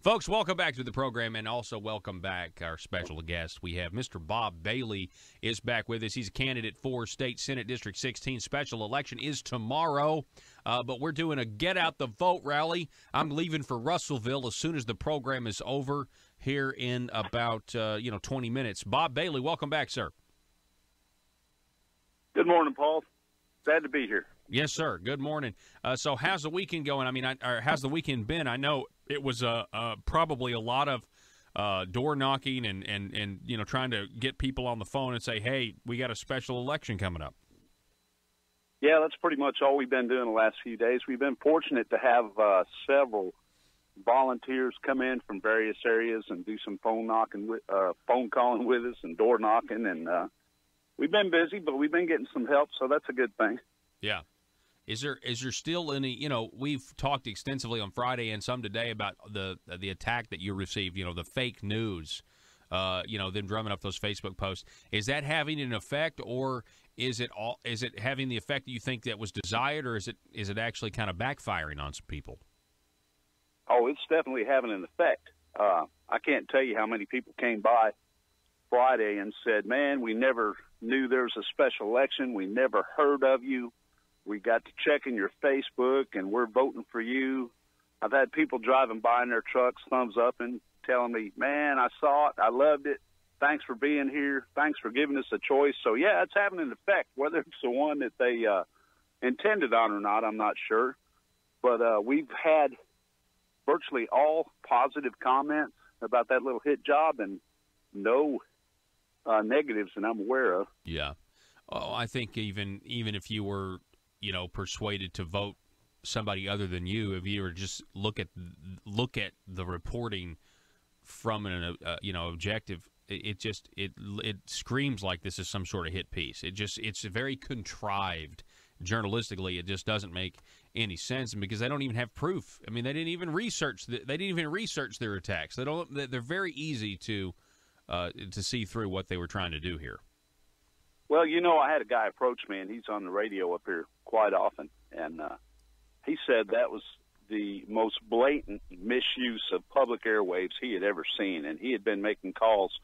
Folks, welcome back to the program, and also welcome back our special guest. We have Mr. Bob Bailey is back with us. He's a candidate for State Senate District 16. Special election is tomorrow, but we're doing a Get Out the Vote rally. I'm leaving for Russellville as soon as the program is over here in about 20 minutes. Bob Bailey, welcome back, sir. Good morning, Paul. Glad to be here. Yes, sir. Good morning. So how's the weekend going? Or how's the weekend been? I know it was probably a lot of door knocking and trying to get people on the phone and say, hey, we got a special election coming up. Yeah, that's pretty much all we've been doing the last few days. We've been fortunate to have several volunteers come in from various areas and do some phone calling with us and door knocking. And we've been busy, but we've been getting some help, so that's a good thing. Yeah. Is there still any, we've talked extensively on Friday and some today about the attack that you received, the fake news, them drumming up those Facebook posts. Is that having an effect, or is it having the effect that you think that was desired, or is it actually kind of backfiring on some people? Oh, it's definitely having an effect. I can't tell you how many people came by Friday and said, man, we never knew there was a special election. We never heard of you. We got to checking your Facebook, and we're voting for you. I've had people driving by in their trucks, thumbs up, and telling me, man, I saw it. I loved it. Thanks for being here. Thanks for giving us a choice. So, yeah, it's having an effect. Whether it's the one that they intended on or not, I'm not sure. But we've had virtually all positive comments about that little hit job and no negatives that I'm aware of. Yeah. Oh, I think even if you were persuaded to vote somebody other than you, if you were just look at the reporting from an objective, it screams like this is some sort of hit piece. It's very contrived journalistically. It just doesn't make any sense, because they don't even have proof. I mean, they didn't even research their attacks. They're very easy to see through what they were trying to do here. Well, I had a guy approach me, and he's on the radio up here quite often, and he said that was the most blatant misuse of public airwaves he had ever seen, and he had been making calls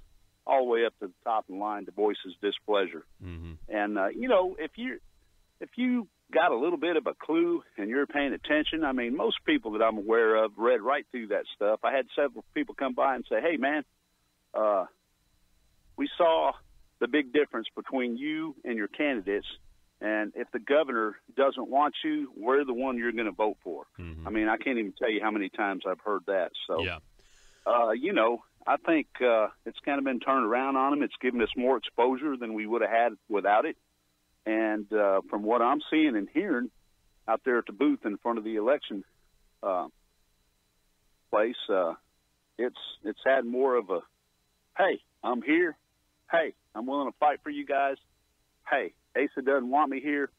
all the way up to the top of the line to voice his displeasure. Mm-hmm. And, if you got a little bit of a clue and you're paying attention, I mean, most people that I'm aware of read right through that stuff. I had several people come by and say, hey, man, we saw the big difference between you and your candidates, and if the governor doesn't want you, we're the one you're going to vote for. Mm-hmm. I mean, I can't even tell you how many times I've heard that. So, yeah. I think it's kind of been turned around on them. It's given us more exposure than we would have had without it. And from what I'm seeing and hearing out there at the booth in front of the election place, it's had more of a, hey, I'm here. Hey, I'm willing to fight for you guys. Hey, Asa doesn't want me here.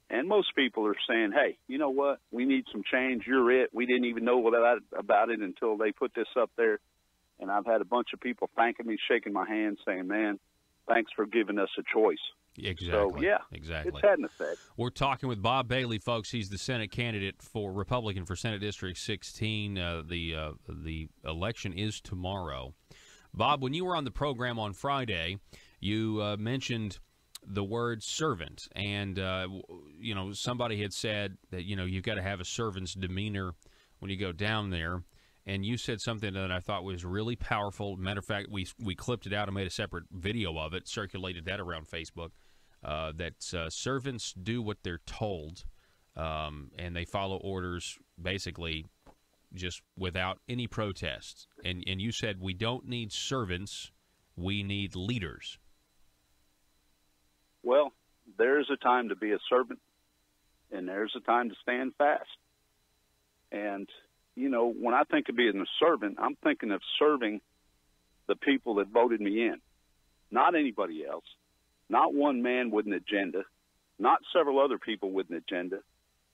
And most people are saying, hey, you know what? We need some change. You're it. We didn't even know about it until they put this up there. And I've had a bunch of people thanking me, shaking my hand, saying, man, thanks for giving us a choice. Exactly. So, yeah, exactly. It's had an effect. We're talking with Bob Bailey, folks. He's the Senate candidate for Republican for Senate District 16. The election is tomorrow. Bob, when you were on the program on Friday, you mentioned the word servant, and somebody had said that you've got to have a servant's demeanor when you go down there, and you said something that I thought was really powerful. Matter of fact, we clipped it out and made a separate video of it, circulated that around Facebook. That servants do what they're told, and they follow orders basically just without any protests. And you said we don't need servants, we need leaders. Well, there's a time to be a servant, and there's a time to stand fast. And, when I think of being a servant, I'm thinking of serving the people that voted me in, not anybody else, not one man with an agenda, not several other people with an agenda,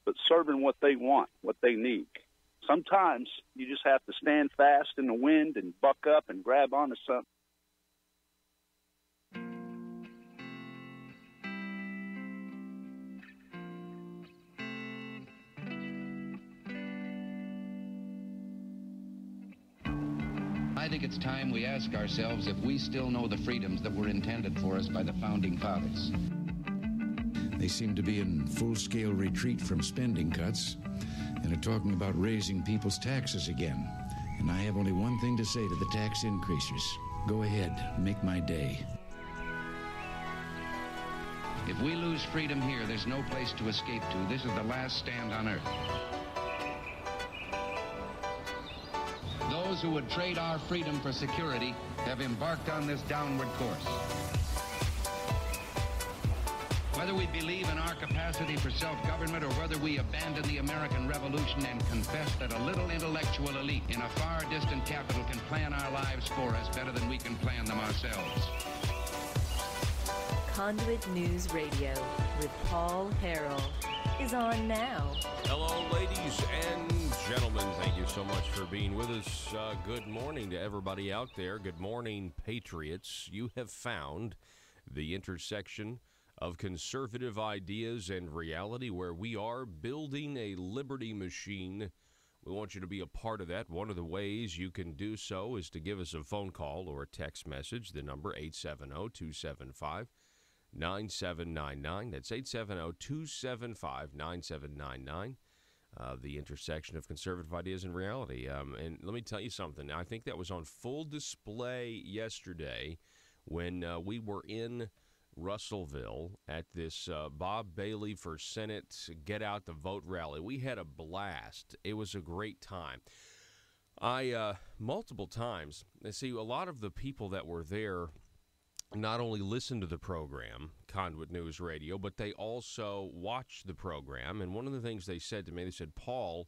but serving what they want, what they need. Sometimes you just have to stand fast in the wind and buck up and grab onto something. I think it's time we ask ourselves if we still know the freedoms that were intended for us by the Founding Fathers. They seem to be in full-scale retreat from spending cuts and are talking about raising people's taxes again. And I have only one thing to say to the tax increasers. Go ahead, make my day. If we lose freedom here, there's no place to escape to. This is the last stand on earth. Those who would trade our freedom for security have embarked on this downward course. Whether we believe in our capacity for self-government or whether we abandon the American Revolution and confess that a little intellectual elite in a far distant capital can plan our lives for us better than we can plan them ourselves. Conduit News Radio with Paul Harrell is on now. Hello, ladies and gentlemen. Thank you so much for being with us. Good morning to everybody out there. Good morning, Patriots. You have found the intersection of conservative ideas and reality where we are building a liberty machine. We want you to be a part of that. One of the ways you can do so is to give us a phone call or a text message. The number 870-275-9799. That's 870-275-9799. The intersection of conservative ideas and reality. And let me tell you something. I think that was on full display yesterday when we were in Russellville at this Bob Bailey for Senate Get Out the Vote rally. We had a blast. It was a great time. I multiple times, see, a lot of the people that were there not only listened to the program, Conduit News Radio, but they also watched the program. And one of the things they said to me, they said, Paul,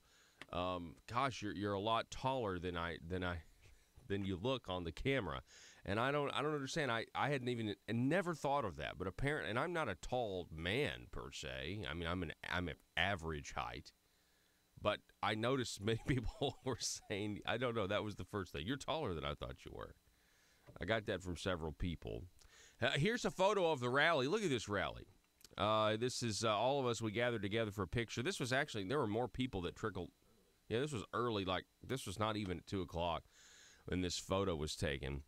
gosh, you're a lot taller than you look on the camera. And I don't understand. I hadn't even never thought of that. But apparently, and I'm not a tall man per se. I mean, I'm an average height. But I noticed many people were saying, I don't know, that was the first thing. You're taller than I thought you were. I got that from several people. Here's a photo of the rally. Look at this rally. This is all of us. We gathered together for a picture. This was actually, there were more people that trickled. Yeah, this was early. Like, this was not even at 2 o'clock when this photo was taken.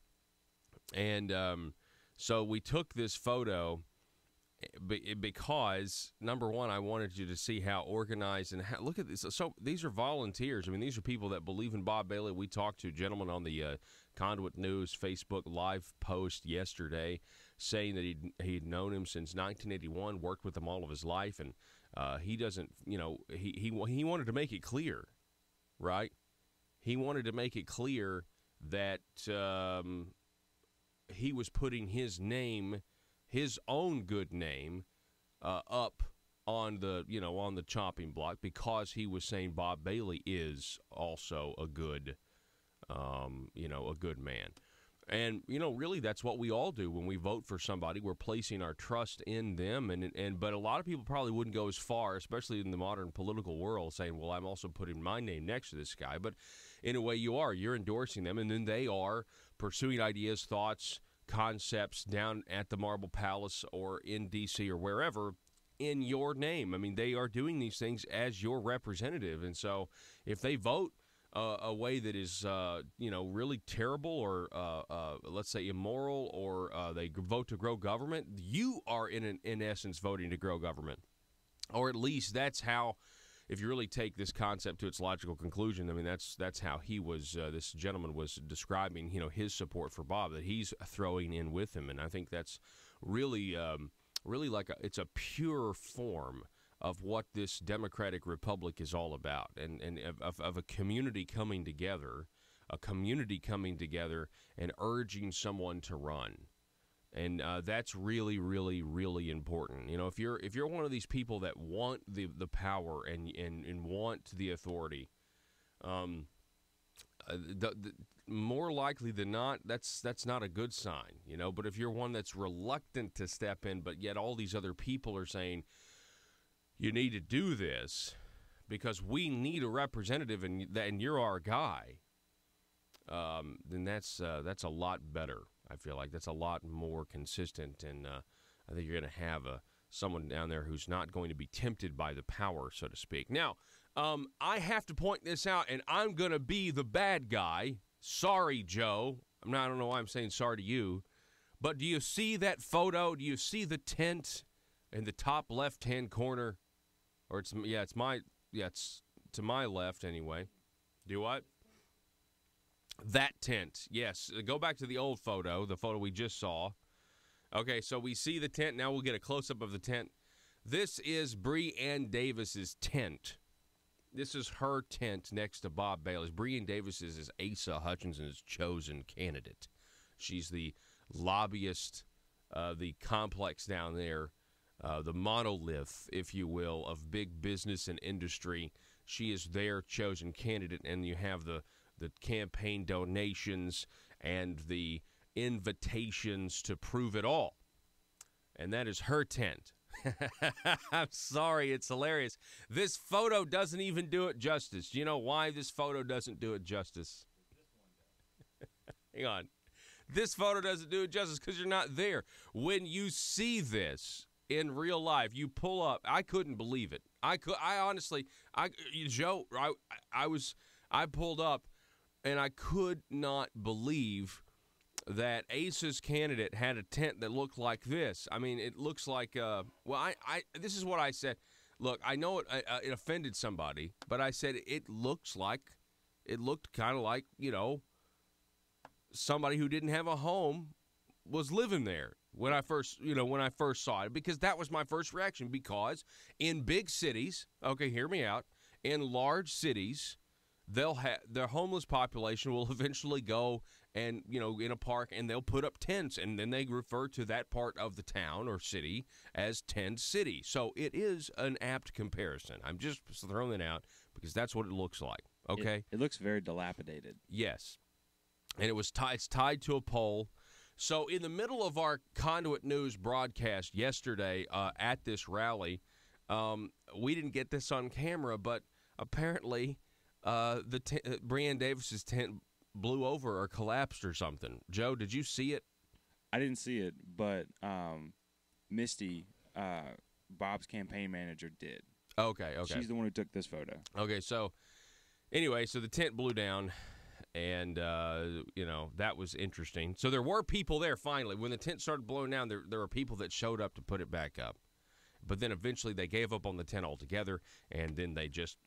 And so we took this photo because, number one, I wanted you to see how organized and look at this. So these are volunteers. I mean, these are people that believe in Bob Bailey. We talked to a gentleman on the Conduit News Facebook Live post yesterday saying that he'd known him since 1981, worked with him all of his life, and he doesn't, he wanted to make it clear, right? He wanted to make it clear that he was putting his name, his own good name, up on the on the chopping block because he was saying Bob Bailey is also a good, a good man. And, really that's what we all do when we vote for somebody. We're placing our trust in them. But a lot of people probably wouldn't go as far, especially in the modern political world, saying, well, I'm also putting my name next to this guy. But in a way you are. You're endorsing them, and then they are pursuing ideas, thoughts, concepts down at the Marble Palace or in D.C. or wherever in your name. I mean, they are doing these things as your representative. And so if they vote a way that is, really terrible or, let's say, immoral, or they vote to grow government, you are, in essence, voting to grow government. Or at least that's how, if you really take this concept to its logical conclusion, I mean, that's how he was, this gentleman was describing, his support for Bob, that he's throwing in with him. And I think that's really like it's a pure form of what this democratic republic is all about, and of a community coming together, and urging someone to run. And that's really, really, really important. If you're one of these people that want the power and want the authority, more likely than not, that's not a good sign. But if you're one that's reluctant to step in, but yet all these other people are saying, you need to do this because we need a representative and you're our guy, then that's a lot better. I feel like that's a lot more consistent, and I think you're going to have someone down there who's not going to be tempted by the power, so to speak. Now, I have to point this out, and I'm going to be the bad guy, Sorry, Joe. I don't know why I'm saying sorry to you. But do you see that photo? Do you see the tent in the top left-hand corner? Or it's to my left anyway. Do what? That tent. Yes. Go back to the old photo, the photo we just saw. Okay, so we see the tent. Now we'll get a close-up of the tent. This is Breanne Davis's tent. This is her tent next to Bob Bailey's. Breanne Davis is Asa Hutchinson's chosen candidate. She's the lobbyist, the complex down there, the monolith, if you will, of big business and industry. She is their chosen candidate, and you have the campaign donations and the invitations to prove it all. And that is her tent. I'm sorry, it's hilarious. This photo doesn't even do it justice. Do you know why this photo doesn't do it justice? Hang on. This photo doesn't do it justice because you're not there. When you see this in real life, you pull up. I couldn't believe it. I pulled up, and I could not believe that Asa's candidate had a tent that looked like this. I mean, it looks like, this is what I said. Look, I know it offended somebody, but I said it looked kind of like, somebody who didn't have a home was living there when I first saw it, because that was my first reaction. Because in big cities, okay, hear me out, in large cities, their homeless population will eventually go and, in a park, and they'll put up tents, and then they refer to that part of the town or city as Tent City. So it is an apt comparison. I'm just throwing it out because that's what it looks like, okay? It looks very dilapidated. Yes. And it's tied to a pole. So in the middle of our Conduit News broadcast yesterday at this rally, we didn't get this on camera, but apparently Breanne Davis's tent blew over or collapsed or something. Joe, did you see it? I didn't see it, but Misty, Bob's campaign manager, did. Okay. She's the one who took this photo. Okay, so anyway, so the tent blew down, and, that was interesting. So there were people there finally. When the tent started blowing down, there were people that showed up to put it back up. But then eventually they gave up on the tent altogether, and then they just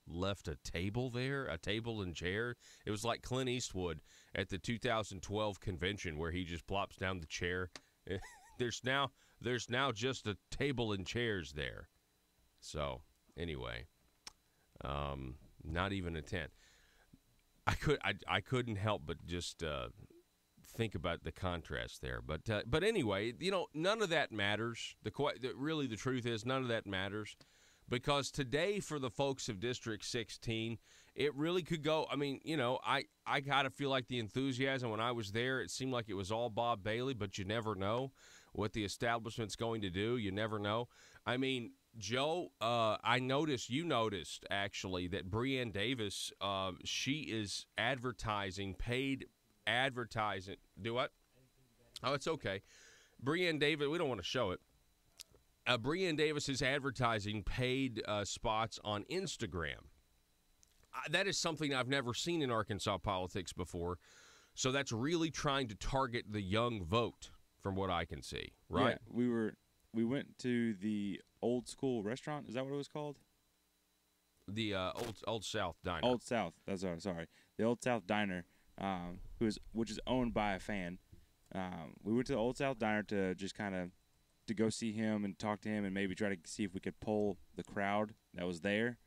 left a table there, a table and chair. It was like Clint Eastwood at the 2012 convention where he just plops down the chair. There's now just a table and chairs there. So anyway, not even a tent. I couldn't help but just think about the contrast there. But anyway, none of that matters. Really, the truth is none of that matters. Because today, for the folks of District 16, it really could go. I mean, I got to feel like the enthusiasm when I was there, it seemed like it was all Bob Bailey, but you never know what the establishment's going to do. You never know. I mean, Joe, you noticed, actually, that Breanne Davis, she is advertising, paid advertising. Do what? Oh, it's okay. Breanne Davis, we don't want to show it. Breanne Davis is advertising paid spots on Instagram. That is something I've never seen in Arkansas politics before. So that's really trying to target the young vote, from what I can see, right? Yeah, we went to the Old School restaurant. Is that what it was called? The Old South Diner. Old South. That's right. Sorry, the Old South Diner, which is owned by a fan. We went to the Old South Diner to just kind of to go see him and talk to him and maybe try to see if we could pull the crowd that was there.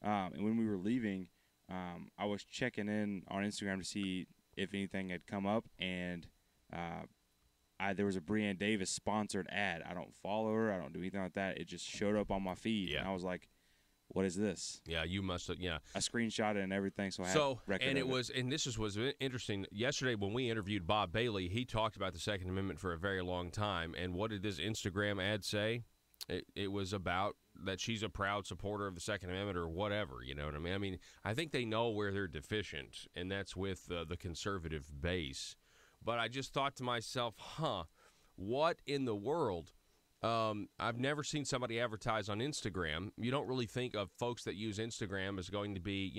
And when we were leaving, I was checking in on Instagram to see if anything had come up, and there was a Breanne Davis sponsored ad. I don't follow her. I don't do anything like that. It just showed up on my feed, and I was like, what is this? Yeah, you must have, yeah. I screenshot it and everything, so I had record and of it. And this was interesting. Yesterday when we interviewed Bob Bailey, he talked about the Second Amendment for a very long time, and what did this Instagram ad say? It was about that she's a proud supporter of the Second Amendment or whatever, you know what I mean? I mean, I think they know where they're deficient, and that's with the conservative base. But I just thought to myself, what in the world I've never seen somebody advertise on Instagram. You don't really think of folks that use Instagram as going to be,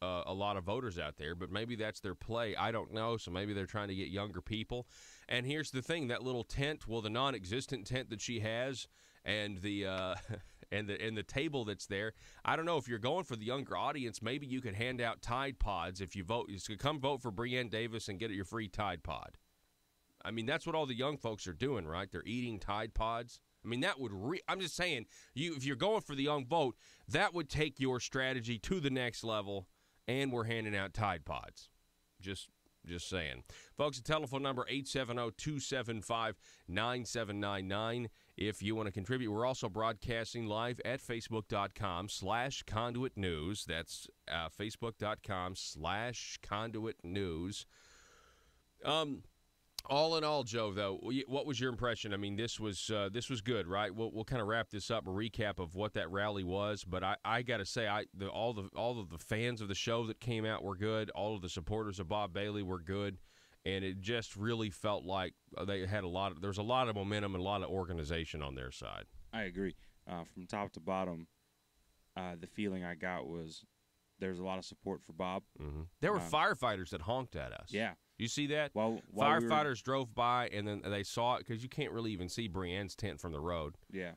a lot of voters out there, but maybe that's their play. I don't know. So maybe they're trying to get younger people. And here's the thing: that little tent, well, the non-existent tent that she has, and the and the table that's there. I don't know if you're going for the younger audience. Maybe you could hand out Tide Pods if you vote. You could come vote for Breanne Davis and get your free Tide Pod. I mean, that's what all the young folks are doing, right? They're eating Tide Pods. I mean, that would I'm just saying, if you're going for the young vote, that would take your strategy to the next level, and we're handing out Tide Pods. Just saying. Folks, the telephone number, 870-275-9799. If you want to contribute, we're also broadcasting live at Facebook.com/Conduit News. That's Facebook.com/Conduit News. All in all, Joe, though, what was your impression? I mean, this was good, right? We'll kind of wrap this up, a recap of what that rally was. But I got to say, all of the fans of the show that came out were good. All of the supporters of Bob Bailey were good, and it just really felt like they had there's a lot of momentum and a lot of organization on their side. I agree. From top to bottom, the feeling I got was there's a lot of support for Bob. Mm-hmm. There were firefighters that honked at us. Yeah. You see that? While firefighters drove by, and then they saw it, because you can't really even see Breanne's tent from the road. Yeah.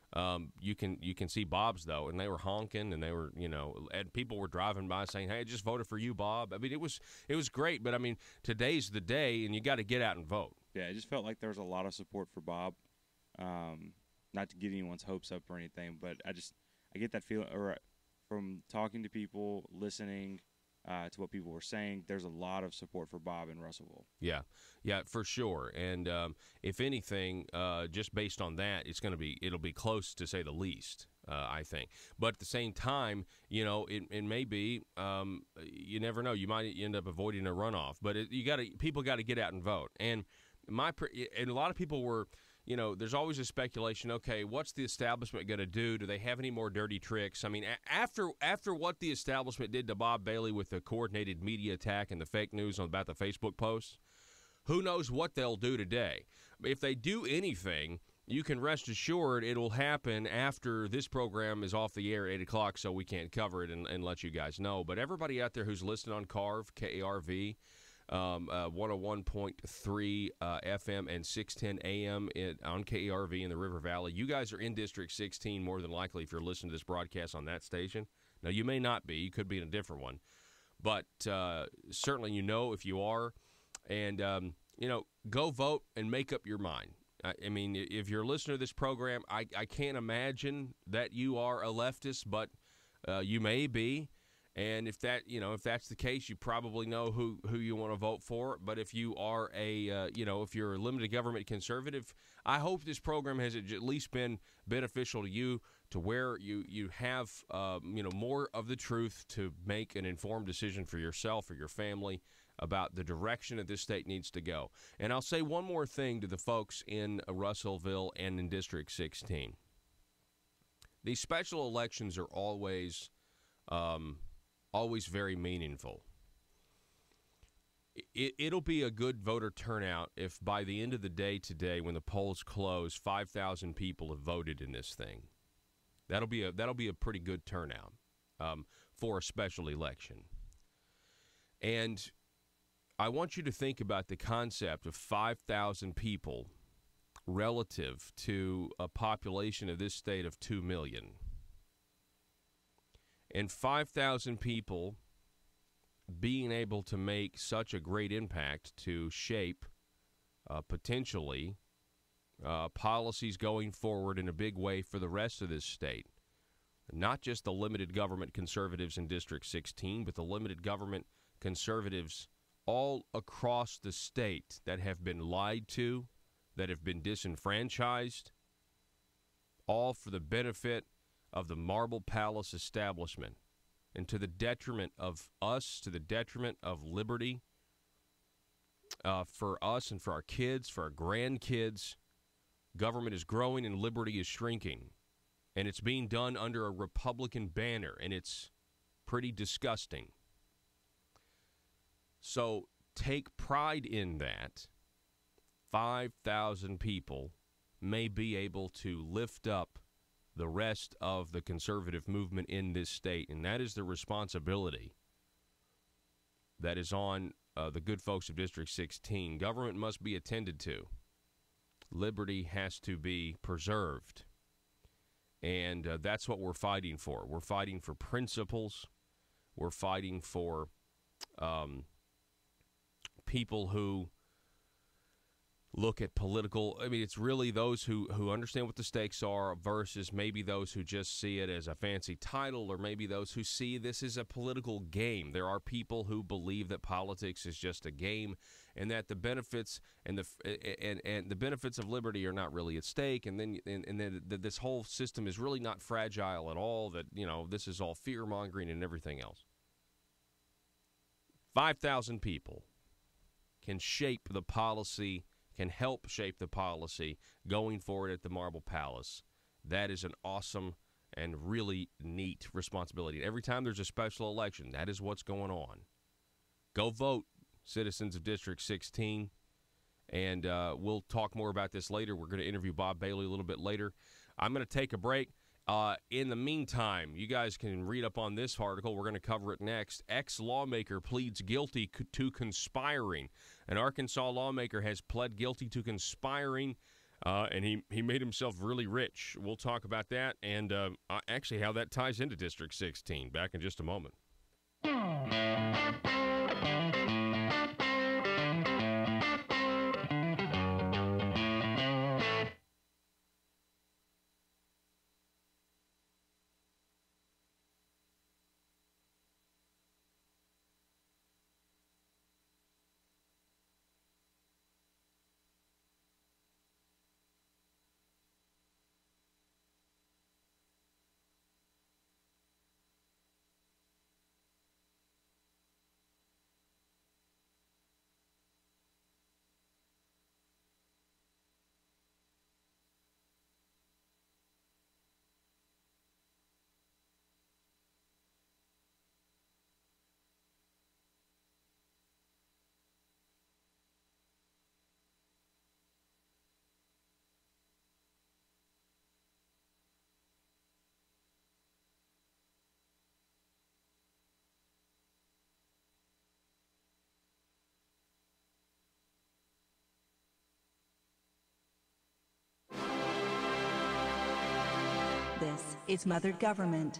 You can see Bob's, though, and they were honking, and they were, and people were driving by saying, "Hey, I just voted for you, Bob." I mean, it was great, but I mean, today's the day, and you got to get out and vote. Yeah, it just felt like there was a lot of support for Bob. Not to get anyone's hopes up or anything, but I get that feeling, from talking to people, listening to what people were saying, there's a lot of support for Bob in Russellville. Yeah, for sure. And if anything, just based on that, it'll be close, to say the least, I think. But at the same time, it may be, you never know. You might end up avoiding a runoff. But people got to get out and vote. And and a lot of people were. There's always a speculation, okay, what's the establishment going to do? Do they have any more dirty tricks? I mean, after what the establishment did to Bob Bailey with the coordinated media attack and the fake news about the Facebook posts, who knows what they'll do today? If they do anything, you can rest assured it'll happen after this program is off the air at 8 o'clock, so we can't cover it and let you guys know. But everybody out there who's listening on KARV, KARV, 101.3 FM and 610 AM on KARV in the River Valley. You guys are in District 16 more than likely if you're listening to this broadcast on that station. Now, you may not be. You could be in a different one. But certainly if you are. And, go vote and make up your mind. I mean, if you're a listener to this program, I can't imagine that you are a leftist, but you may be. And if that's the case, you probably know who you want to vote for. But if you are if you're a limited government conservative, I hope this program has at least been beneficial to you, to where you have more of the truth to make an informed decision for yourself or your family about the direction that this state needs to go. And I'll say one more thing to the folks in Russellville and in District 16. These special elections are always very meaningful. It'll be a good voter turnout if by the end of the day today, when the polls close, 5,000 people have voted in this thing. That'll be a pretty good turnout for a special election. And I want you to think about the concept of 5,000 people relative to a population of this state of 2 million. And 5,000 people being able to make such a great impact to shape potentially policies going forward in a big way for the rest of this state. Not just the limited government conservatives in District 16, but the limited government conservatives all across the state that have been lied to, that have been disenfranchised, all for the benefit of the Marble Palace establishment, and to the detriment of us, to the detriment of liberty for us and for our kids, for our grandkids. Government is growing and liberty is shrinking, and it's being done under a Republican banner, and it's pretty disgusting. So take pride in that. 5,000 people may be able to lift up the rest of the conservative movement in this state, and that is the responsibility that is on the good folks of District 16. Government must be attended to. Liberty has to be preserved, and that's what we're fighting for. We're fighting for principles. We're fighting for people who look at political. I mean, it's really those who understand what the stakes are versus maybe those who just see it as a fancy title, or maybe those who see this as a political game. There are people who believe that politics is just a game, and that the benefits and the benefits of liberty are not really at stake, and then this whole system is really not fragile at all. That this is all fear mongering and everything else. 5,000 people can shape the policy. Can help shape the policy going forward at the Marble Palace. That is an awesome and really neat responsibility. Every time there's a special election, that is what's going on. Go vote, citizens of District 16, and we'll talk more about this later. We're going to interview Bob Bailey a little bit later. I'm going to take a break. In the meantime, you guys can read up on this article. We're going to cover it next. Ex-lawmaker pleads guilty to conspiring. An Arkansas lawmaker has pled guilty to conspiring, and he made himself really rich. We'll talk about that and actually how that ties into District 16. Back in just a moment. This is Mother Government.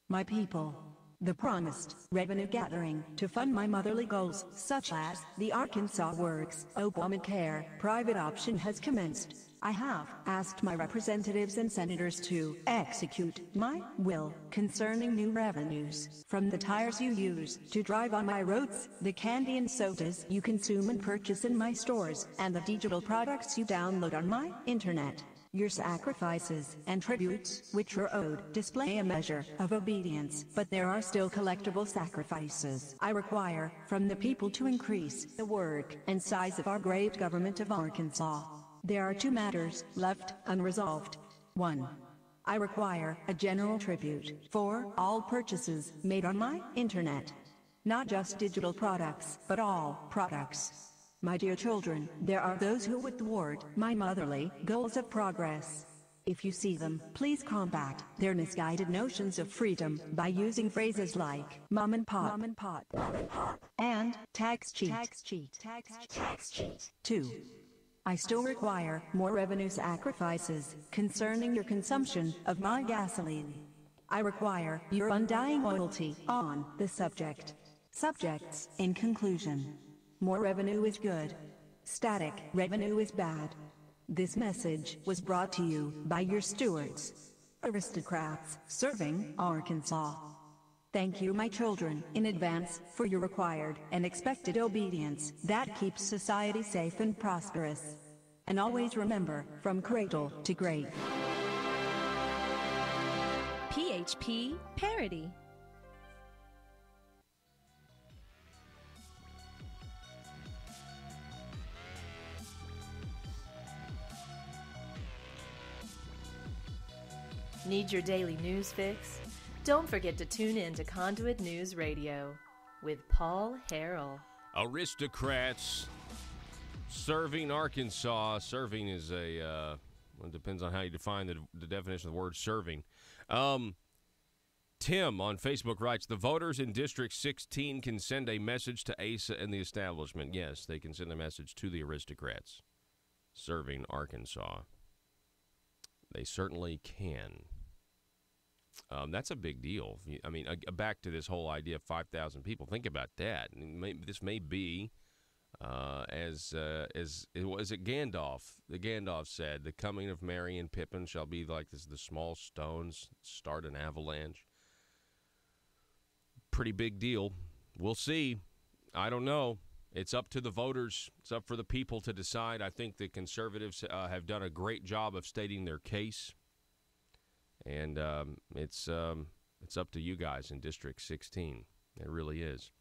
My people. The promised revenue gathering to fund my motherly goals, such as the Arkansas Works, Obamacare, private option has commenced. I have asked my representatives and senators to execute my will concerning new revenues, from the tires you use to drive on my roads, the candy and sodas you consume and purchase in my stores, and the digital products you download on my internet. Your sacrifices and tributes, which are owed, display a measure of obedience, but there are still collectible sacrifices I require from the people to increase the work and size of our great government of Arkansas. There are two matters left unresolved. 1. I require a general tribute for all purchases made on my internet. Not just digital products, but all products. My dear children, there are those who would thwart my motherly goals of progress. If you see them, please combat their misguided notions of freedom by using phrases like mom and pop, and tax cheat. 2. I still require more revenue sacrifices concerning your consumption of my gasoline. I require your undying loyalty on the subject. Subjects, in conclusion. More revenue is good. Static revenue is bad. This message was brought to you by your stewards, aristocrats serving Arkansas. Thank you, my children, in advance for your required and expected obedience that keeps society safe and prosperous. And always remember, from cradle to grave. PHP Parody. Need your daily news fix? Don't forget to tune in to Conduit News Radio with Paul Harrell. Aristocrats serving Arkansas. Serving is a Well, it depends on how you define the definition of the word serving. Tim on Facebook writes, the voters in District 16 can send a message to Asa and the establishment. Yes, they can send a message to the aristocrats serving Arkansas. They certainly can. That's a big deal. I mean, back to this whole idea of 5,000 people. Think about that. This may be, as it was at Gandalf. The Gandalf said, the coming of Merry and Pippin shall be like this, the small stones start an avalanche. Pretty big deal. We'll see. I don't know. It's up to the voters. It's up for the people to decide. I think the conservatives have done a great job of stating their case. And it's up to you guys in District 16. It really is.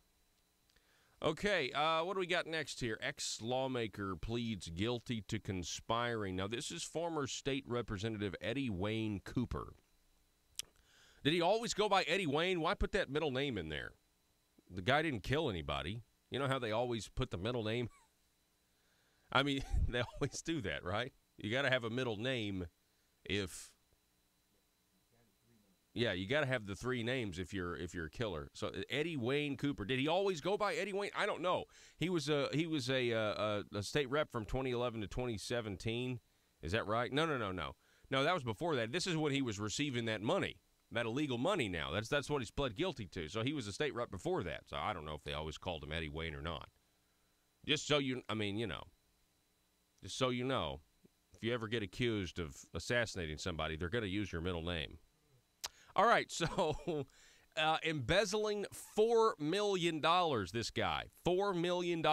Okay, what do we got next here? Ex-lawmaker pleads guilty to conspiring. Now, this is former state representative Eddie Wayne Cooper. Did he always go by Eddie Wayne? Why put that middle name in there? The guy didn't kill anybody. You know how they always put the middle name? I mean, they always do that, right? You got to have a middle name if... Yeah, you got to have the three names if you're a killer. So Eddie Wayne Cooper, did he always go by Eddie Wayne? I don't know. He was a state rep from 2011 to 2017. Is that right? No. No, that was before that. This is when he was receiving that money, that illegal money. Now that's what he's pled guilty to. So he was a state rep before that. So I don't know if they always called him Eddie Wayne or not. Just so you know, if you ever get accused of assassinating somebody, they're going to use your middle name. All right, so embezzling $4 million, this guy. $4 million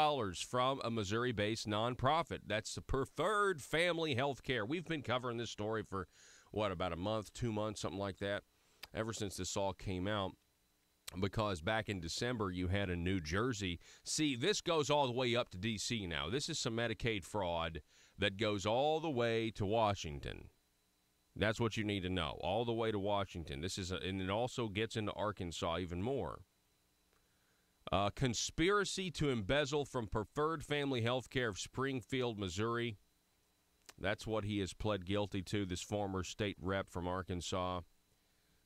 from a Missouri-based nonprofit. That's the Preferred Family Health Care. We've been covering this story for, about a month, 2 months, something like that, ever since this all came out. Because back in December, you had in New Jersey. See, this goes all the way up to D.C. now. This is some Medicaid fraud that goes all the way to Washington. That's what you need to know, all the way to Washington. And it also gets into Arkansas even more. Conspiracy to embezzle from Preferred Family Health Care of Springfield, Missouri. That's what he has pled guilty to, this former state rep from Arkansas.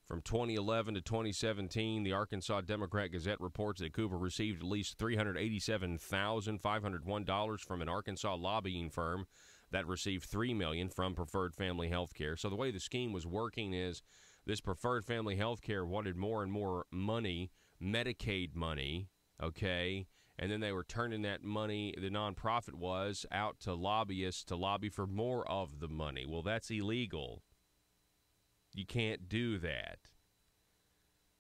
From 2011 to 2017, the Arkansas Democrat-Gazette reports that Cooper received at least $387,501 from an Arkansas lobbying firm that received $3 million from Preferred Family Health Care. So the way the scheme was working is this Preferred Family Health Care wanted more and more money, Medicaid money, okay? And then they were turning that money, the nonprofit was, out to lobbyists to lobby for more of the money. Well, that's illegal. You can't do that.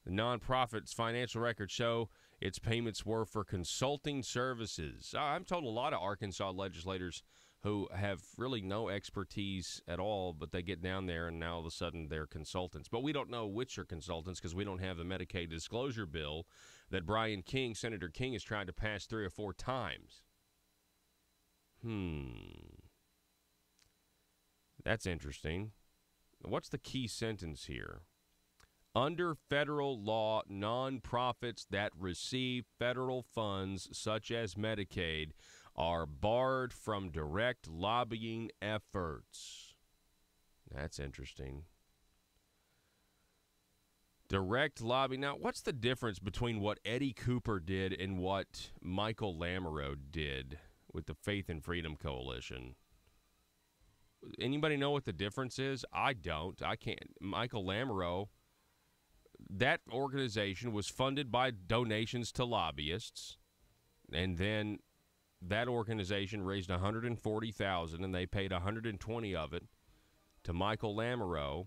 The nonprofit's financial records show its payments were for consulting services. I've told a lot of Arkansas legislators who have really no expertise at all, but they get down there and now all of a sudden they're consultants. But we don't know which are consultants because we don't have the Medicaid disclosure bill that Senator King has tried to pass 3 or 4 times. That's interesting. What's the key sentence here? Under federal law, nonprofits that receive federal funds, such as Medicaid, are barred from direct lobbying efforts. That's interesting. Direct lobbying. Now, what's the difference between what Eddie Cooper did and what Michael Lamoureux did with the Faith and Freedom Coalition? Anybody know what the difference is? I don't. I can't. Michael Lamoureux, that organization was funded by donations to lobbyists, and then that organization raised $140,000, and they paid $120 of it to Michael Lamoureux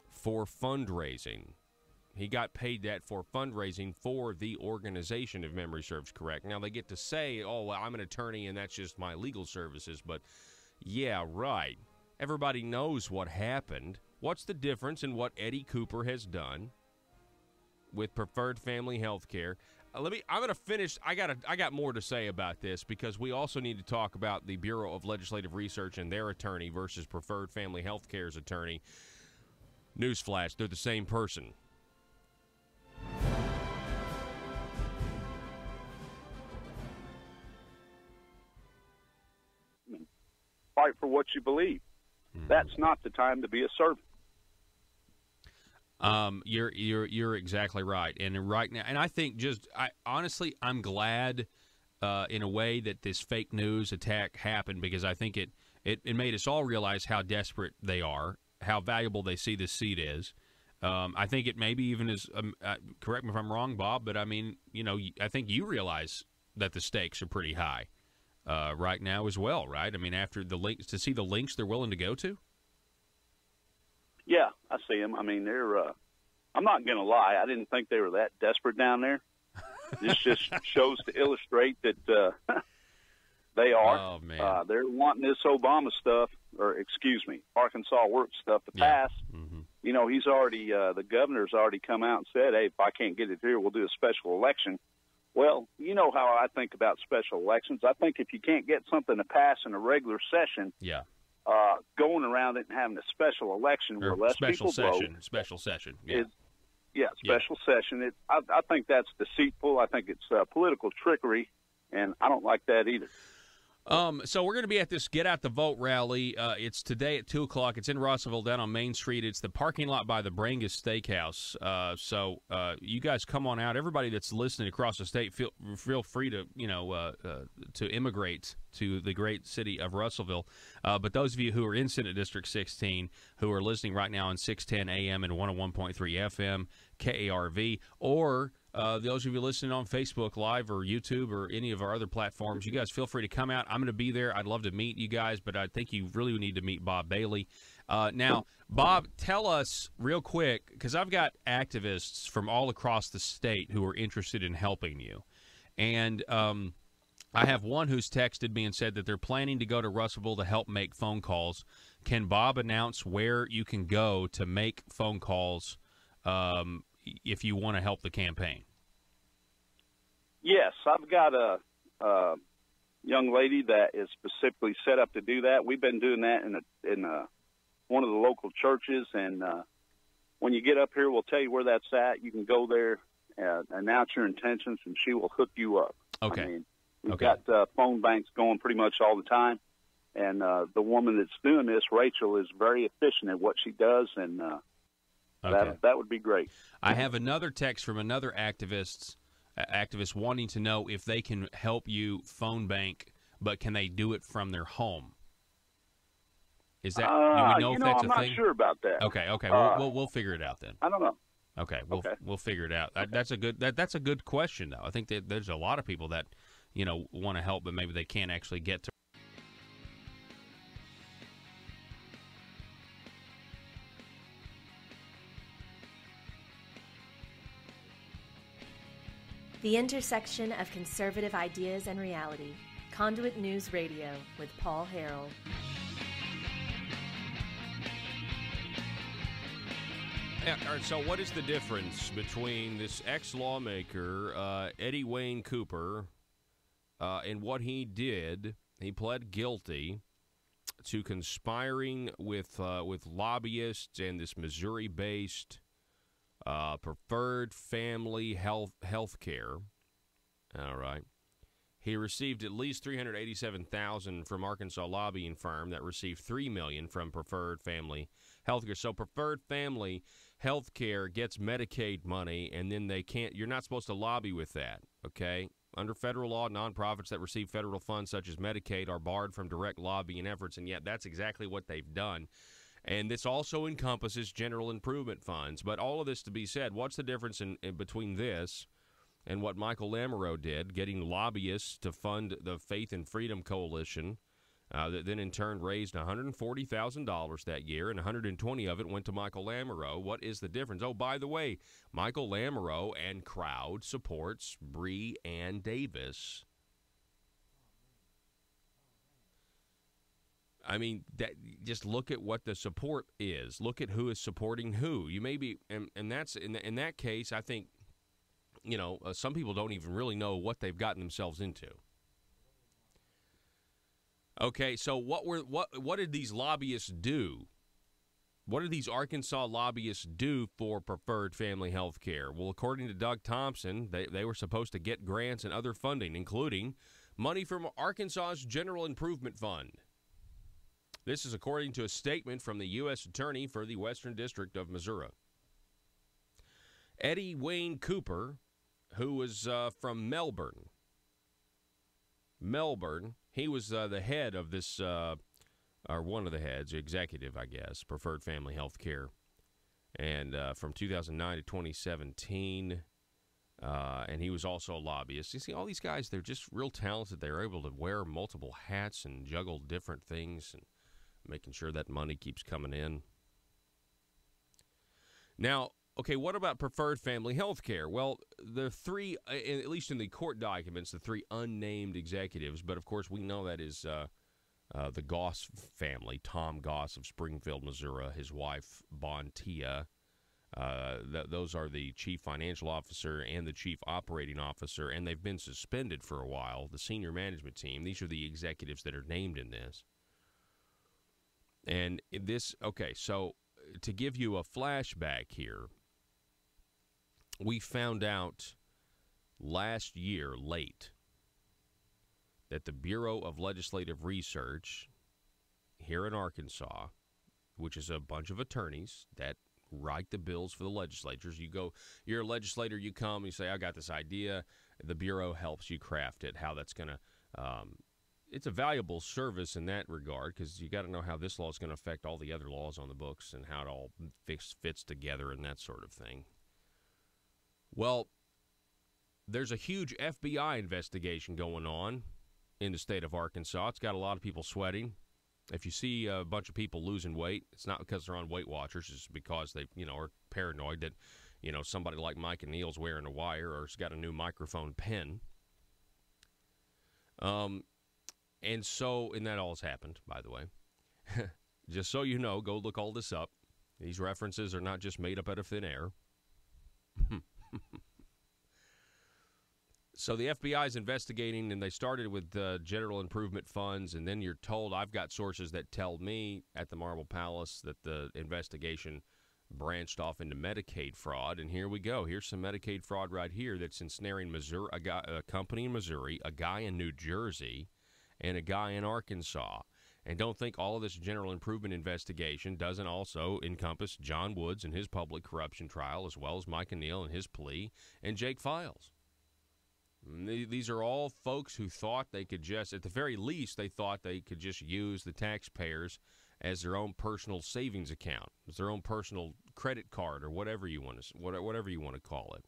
for fundraising. He got paid that for fundraising for the organization, if memory serves correct. Now, they get to say, oh, well, I'm an attorney, and that's just my legal services, but yeah, right. Everybody knows what happened. What's the difference in what Eddie Cooper has done with Preferred Family Health Care? I'm going to finish. I got more to say about this because we also need to talk about the Bureau of Legislative Research and their attorney versus Preferred Family Health Care's attorney. Newsflash, they're the same person. Fight for what you believe. That's not the time to be a servant. You're exactly right, and right now, and I think honestly, I'm glad in a way that this fake news attack happened, because I think it made us all realize how desperate they are, how valuable they see this seat is. I think it maybe even is. Correct me if I'm wrong, Bob, but I mean, I think you realize that the stakes are pretty high right now as well, right? I mean, after the links, to see the links they're willing to go to. Yeah, I see them. I mean, they're. I'm not going to lie. I didn't think they were that desperate down there. This just shows to illustrate that they are. Oh, man. They're wanting this Obama stuff, Arkansas work stuff to pass. Mm-hmm. He's already, the governor's already come out and said, hey, if I can't get it here, we'll do a special election. Well, you know how I think about special elections. I think if you can't get something to pass in a regular session, going around it and having a special election where less people vote. Special session. Special session. I think that's deceitful. I think it's political trickery, and I don't like that either. So we're going to be at this Get Out the Vote rally. It's today at 2 o'clock. It's in Russellville down on Main Street. It's the parking lot by the Brangus Steakhouse. So you guys come on out. Everybody that's listening across the state, feel free to to immigrate to the great city of Russellville. But those of you who are in Senate District 16, who are listening right now on 610 AM and 101.3 FM, KARV, or those of you listening on Facebook Live or YouTube or any of our other platforms, you guys feel free to come out. I'm going to be there. I'd love to meet you guys, but I think you really need to meet Bob Bailey. Now, Bob, tell us real quick, because I've got activists from all across the state who are interested in helping you. And I have one who's texted me and said that they're planning to go to Russellville to help make phone calls. Can Bob announce where you can go to make phone calls if you want to help the campaign? Yes, I've got a young lady that is specifically set up to do that. We've been doing that in one of the local churches, and when you get up here, we'll tell you where that's at. You can go there, announce your intentions, and she will hook you up. Okay. I mean, we've got phone banks going pretty much all the time, and the woman that's doing this, Rachel, is very efficient at what she does, and that would be great. I have another text from another activist wanting to know if they can help you phone bank, but can they do it from their home? Is that do we know if that's a thing? I'm not sure about that. Okay. We'll figure it out then. I don't know. Okay, we'll figure it out. That's a good question though. I think that there's a lot of people that want to help, but maybe they can't actually get to. The intersection of conservative ideas and reality. Conduit News Radio with Paul Harrell. All right, so what is the difference between this ex-lawmaker, Eddie Wayne Cooper, and what he did? He pled guilty to conspiring with lobbyists and this Missouri-based preferred family health care. All right. He received at least $387,000 from Arkansas lobbying firm that received $3 million from Preferred Family Healthcare. So Preferred Family Healthcare gets Medicaid money, and then you're not supposed to lobby with that, okay? Under federal law, nonprofits that receive federal funds such as Medicaid are barred from direct lobbying efforts, and yet that's exactly what they've done. And this also encompasses general improvement funds. But all of this to be said, what's the difference in between this and what Michael Lamoureux did, getting lobbyists to fund the Faith and Freedom Coalition, that then in turn raised $140,000 that year, and $120,000 of it went to Michael Lamoureux. What is the difference? Oh, by the way, Michael Lamoureux and crowd supports Bree Ann Davis. I mean, just look at what the support is. Look at who is supporting who. You may be, and that's in that case. I think, some people don't even really know what they've gotten themselves into. Okay, so what did these lobbyists do? What did these Arkansas lobbyists do for Preferred Family Health Care? Well, according to Doug Thompson, they were supposed to get grants and other funding, including money from Arkansas's General Improvement Fund. This is according to a statement from the U.S. Attorney for the Western District of Missouri. Eddie Wayne Cooper, who was from Melbourne, he was the head of this, or one of the heads, executive, I guess, Preferred Family Health Care, and from 2009 to 2017, and he was also a lobbyist. You see, all these guys, they're just real talented. They're able to wear multiple hats and juggle different things and making sure that money keeps coming in. Now, okay, what about Preferred Family Health Care? Well, the three, at least in the court documents, the three unnamed executives, but of course we know that is the Goss family, Tom Goss of Springfield, Missouri, his wife, Bontia. Those are the chief financial officer and the chief operating officer, and they've been suspended for a while, the senior management team. These are the executives that are named in this. And this, okay, so to give you a flashback here, we found out last year, late, that the Bureau of Legislative Research here in Arkansas, which is a bunch of attorneys that write the bills for the legislatures. You're a legislator, you come, you say, I got this idea. The Bureau helps you craft it, how that's going to it's a valuable service in that regard because you got to know how this law is going to affect all the other laws on the books and how it all fits together and that sort of thing. Well, there's a huge FBI investigation going on in the state of Arkansas. It's got a lot of people sweating. If you see a bunch of people losing weight, it's not because they're on Weight Watchers. It's because they, are paranoid that, somebody like Mike and Neil's wearing a wire or has got a new microphone pen. And that all has happened, by the way. Just so you know, go look all this up. These references are not just made up out of thin air. So the FBI is investigating, and they started with general improvement funds, and then you're told, I've got sources that tell me at the Marble Palace that the investigation branched off into Medicaid fraud, and here we go. Here's some Medicaid fraud right here that's ensnaring Missouri, a company in Missouri, a guy in New Jersey, and a guy in Arkansas. And don't think all of this general improvement investigation doesn't also encompass John Woods and his public corruption trial, as well as Mike and Neil and his plea, and Jake Files. These are all folks who thought they could just, at the very least, they thought they could just use the taxpayers as their own personal savings account, as their own personal credit card, or whatever you want to call it.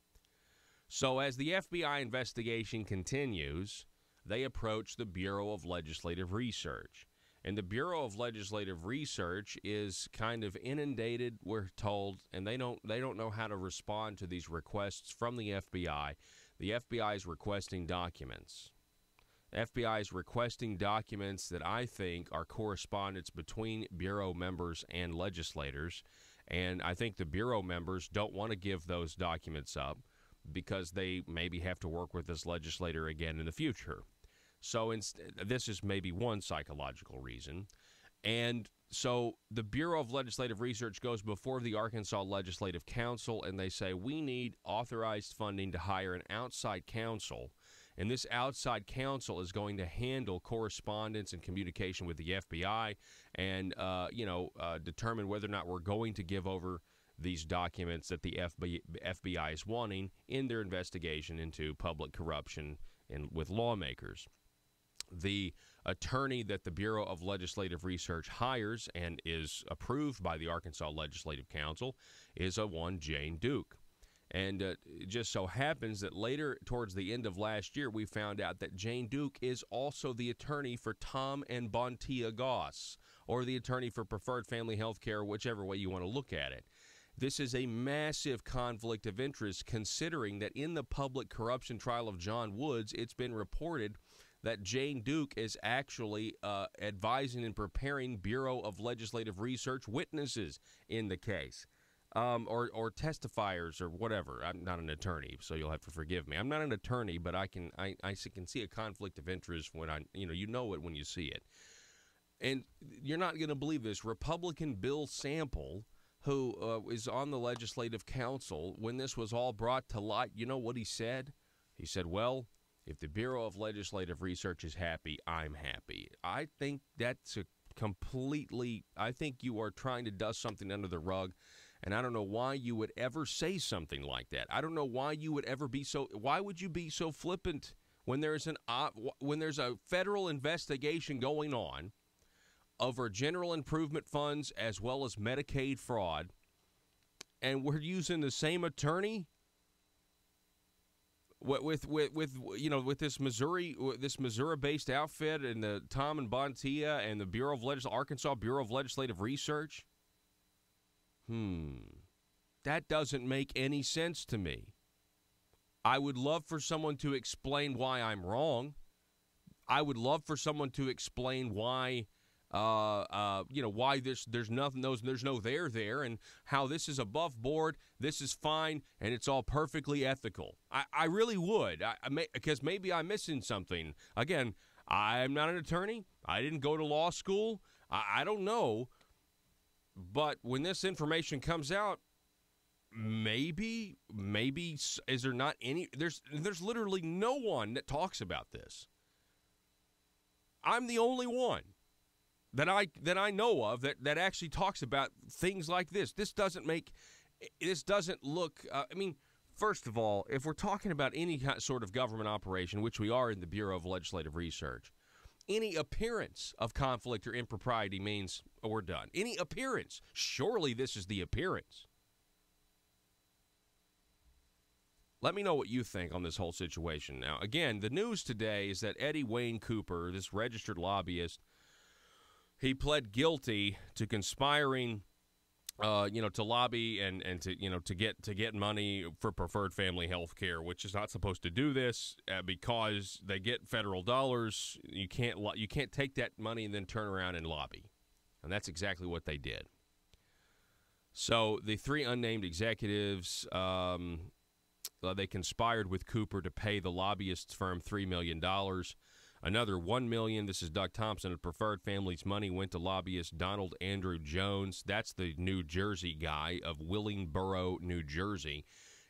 So as the FBI investigation continues, they approach the Bureau of Legislative Research. And the Bureau of Legislative Research is kind of inundated, we're told, and they don't know how to respond to these requests from the FBI. The FBI is requesting documents. The FBI is requesting documents that I think are correspondence between Bureau members and legislators. And I think the Bureau members don't want to give those documents up because they maybe have to work with this legislator again in the future. So this is maybe one psychological reason. And so the Bureau of Legislative Research goes before the Arkansas Legislative Council, and they say, we need authorized funding to hire an outside counsel. And this outside counsel is going to handle correspondence and communication with the FBI and, determine whether or not we're going to give over these documents that the FBI is wanting in their investigation into public corruption with lawmakers. The attorney that the Bureau of Legislative Research hires and is approved by the Arkansas Legislative Council is one Jane Duke. And it just so happens that later, towards the end of last year, we found out that Jane Duke is also the attorney for Tom and Bontia Goss, or the attorney for Preferred Family Health Care, whichever way you want to look at it. This is a massive conflict of interest, considering that in the public corruption trial of John Woods, it's been reported that Jane Duke is actually advising and preparing Bureau of Legislative Research witnesses in the case, or testifiers or whatever. I'm not an attorney, so you'll have to forgive me. I'm not an attorney, but I can see a conflict of interest when you know it when you see it. And you're not going to believe this. Republican Bill Sample, who is on the Legislative Council, when this was all brought to light, you know what he said? He said, well, if the Bureau of Legislative Research is happy, I'm happy. I think that's a completely, I think you are trying to dust something under the rug, and I don't know why you would ever say something like that. I don't know why you would ever be so, why would you be so flippant when there's a federal investigation going on over general improvement funds as well as Medicaid fraud, and we're using the same attorney with this Missouri-based outfit and the Tom and Bontia and the Arkansas Bureau of Legislative Research? That doesn't make any sense to me. I would love for someone to explain why I'm wrong. I would love for someone to explain why why there's nothing, there's no there, and how this is above board, this is fine, and it's all perfectly ethical. I really would, because maybe I'm missing something. Again, I'm not an attorney. I didn't go to law school. I don't know. But when this information comes out, maybe is there not any? There's literally no one that talks about this. I'm the only one that I know of that actually talks about things like this. This doesn't look. First of all, if we're talking about any sort of government operation, which we are in the Bureau of Legislative Research, any appearance of conflict or impropriety means we're done. Any appearance. Surely this is the appearance. Let me know what you think on this whole situation. Now, again, the news today is that Eddie Wayne Cooper, this registered lobbyist, he pled guilty to conspiring, to lobby and to get money for preferred family health care, which is not supposed to do this because they get federal dollars. You can't take that money and then turn around and lobby, and that's exactly what they did. So the three unnamed executives, they conspired with Cooper to pay the lobbyist firm $3 million. Another $1 million, this is Doug Thompson, of Preferred Family's money went to lobbyist Donald Andrew Jones. That's the New Jersey guy of Willingboro, New Jersey.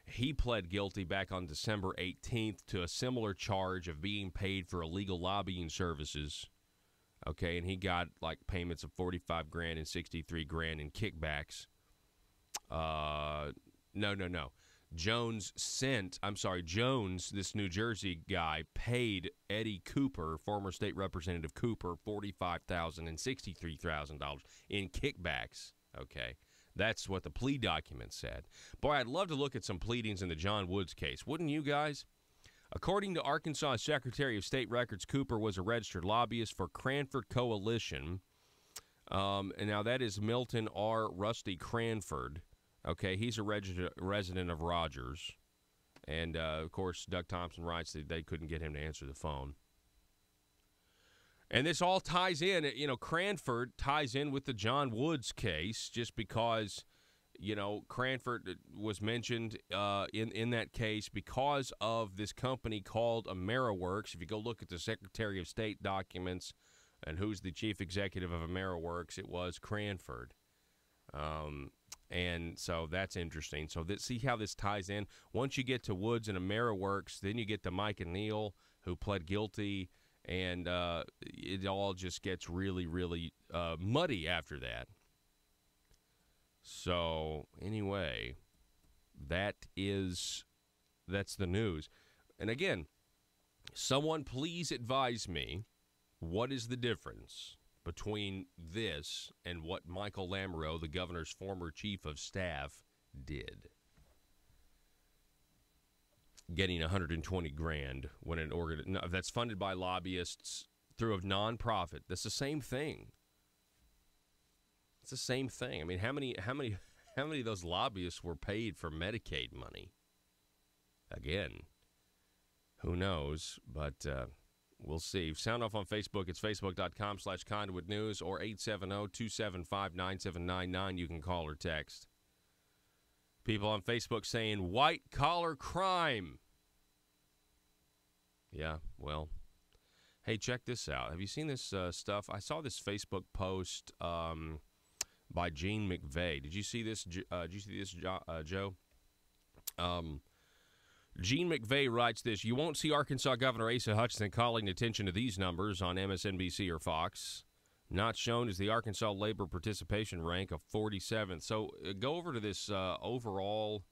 He pled guilty back on December 18th to a similar charge of being paid for illegal lobbying services. Okay, and he got like payments of $45,000 and $63,000 in kickbacks. No. Jones, this New Jersey guy, paid Eddie Cooper, former state representative Cooper, $45,000 and $63,000 in kickbacks. Okay, that's what the plea document said. Boy, I'd love to look at some pleadings in the John Woods case. Wouldn't you guys? According to Arkansas Secretary of State records, Cooper was a registered lobbyist for Cranford Coalition. And now that is Milton R. Rusty Cranford. Okay, he's a resident of Rogers. And, of course, Doug Thompson writes that they couldn't get him to answer the phone. And this all ties in. Cranford ties in with the John Woods case just because, Cranford was mentioned in that case because of this company called AmeriWorks. If you go look at the Secretary of State documents and who's the chief executive of AmeriWorks, it was Cranford. And so that's interesting. So see how this ties in? Once you get to Woods and AmeriWorks, then you get to Mike and Neil, who pled guilty, and it all just gets really, really muddy after that. So anyway, that's the news. And again, someone please advise me, what is the difference between this and what Michael Lamoureux, the governor's former chief of staff, did? Getting $120,000 when that's funded by lobbyists through a nonprofit. That's the same thing. It's the same thing. I mean, how many of those lobbyists were paid for Medicaid money? Again, who knows? But we'll see. Sound off on Facebook. It's facebook.com/Conduit News or 870-275-9799. You can call or text. People on Facebook saying white-collar crime. Yeah, well, hey, check this out. Have you seen this stuff? I saw this Facebook post by Gene McVeigh. Did you see this? Joe? Gene McVeigh writes this: "You won't see Arkansas Governor Asa Hutchinson calling attention to these numbers on MSNBC or Fox. Not shown is the Arkansas labor participation rank of 47th. So go over to this overall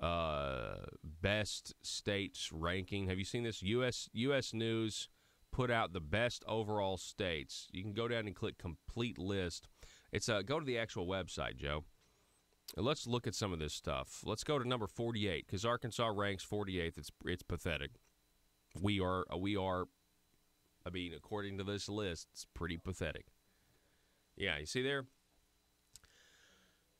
best states ranking. Have you seen this? U.S. News put out the best overall states. You can go down and click complete list. It's go to the actual website, Joe. And let's look at some of this stuff. Let's go to number 48 because Arkansas ranks 48th. It's pathetic. We are. I mean, according to this list, it's pretty pathetic. Yeah, you see there?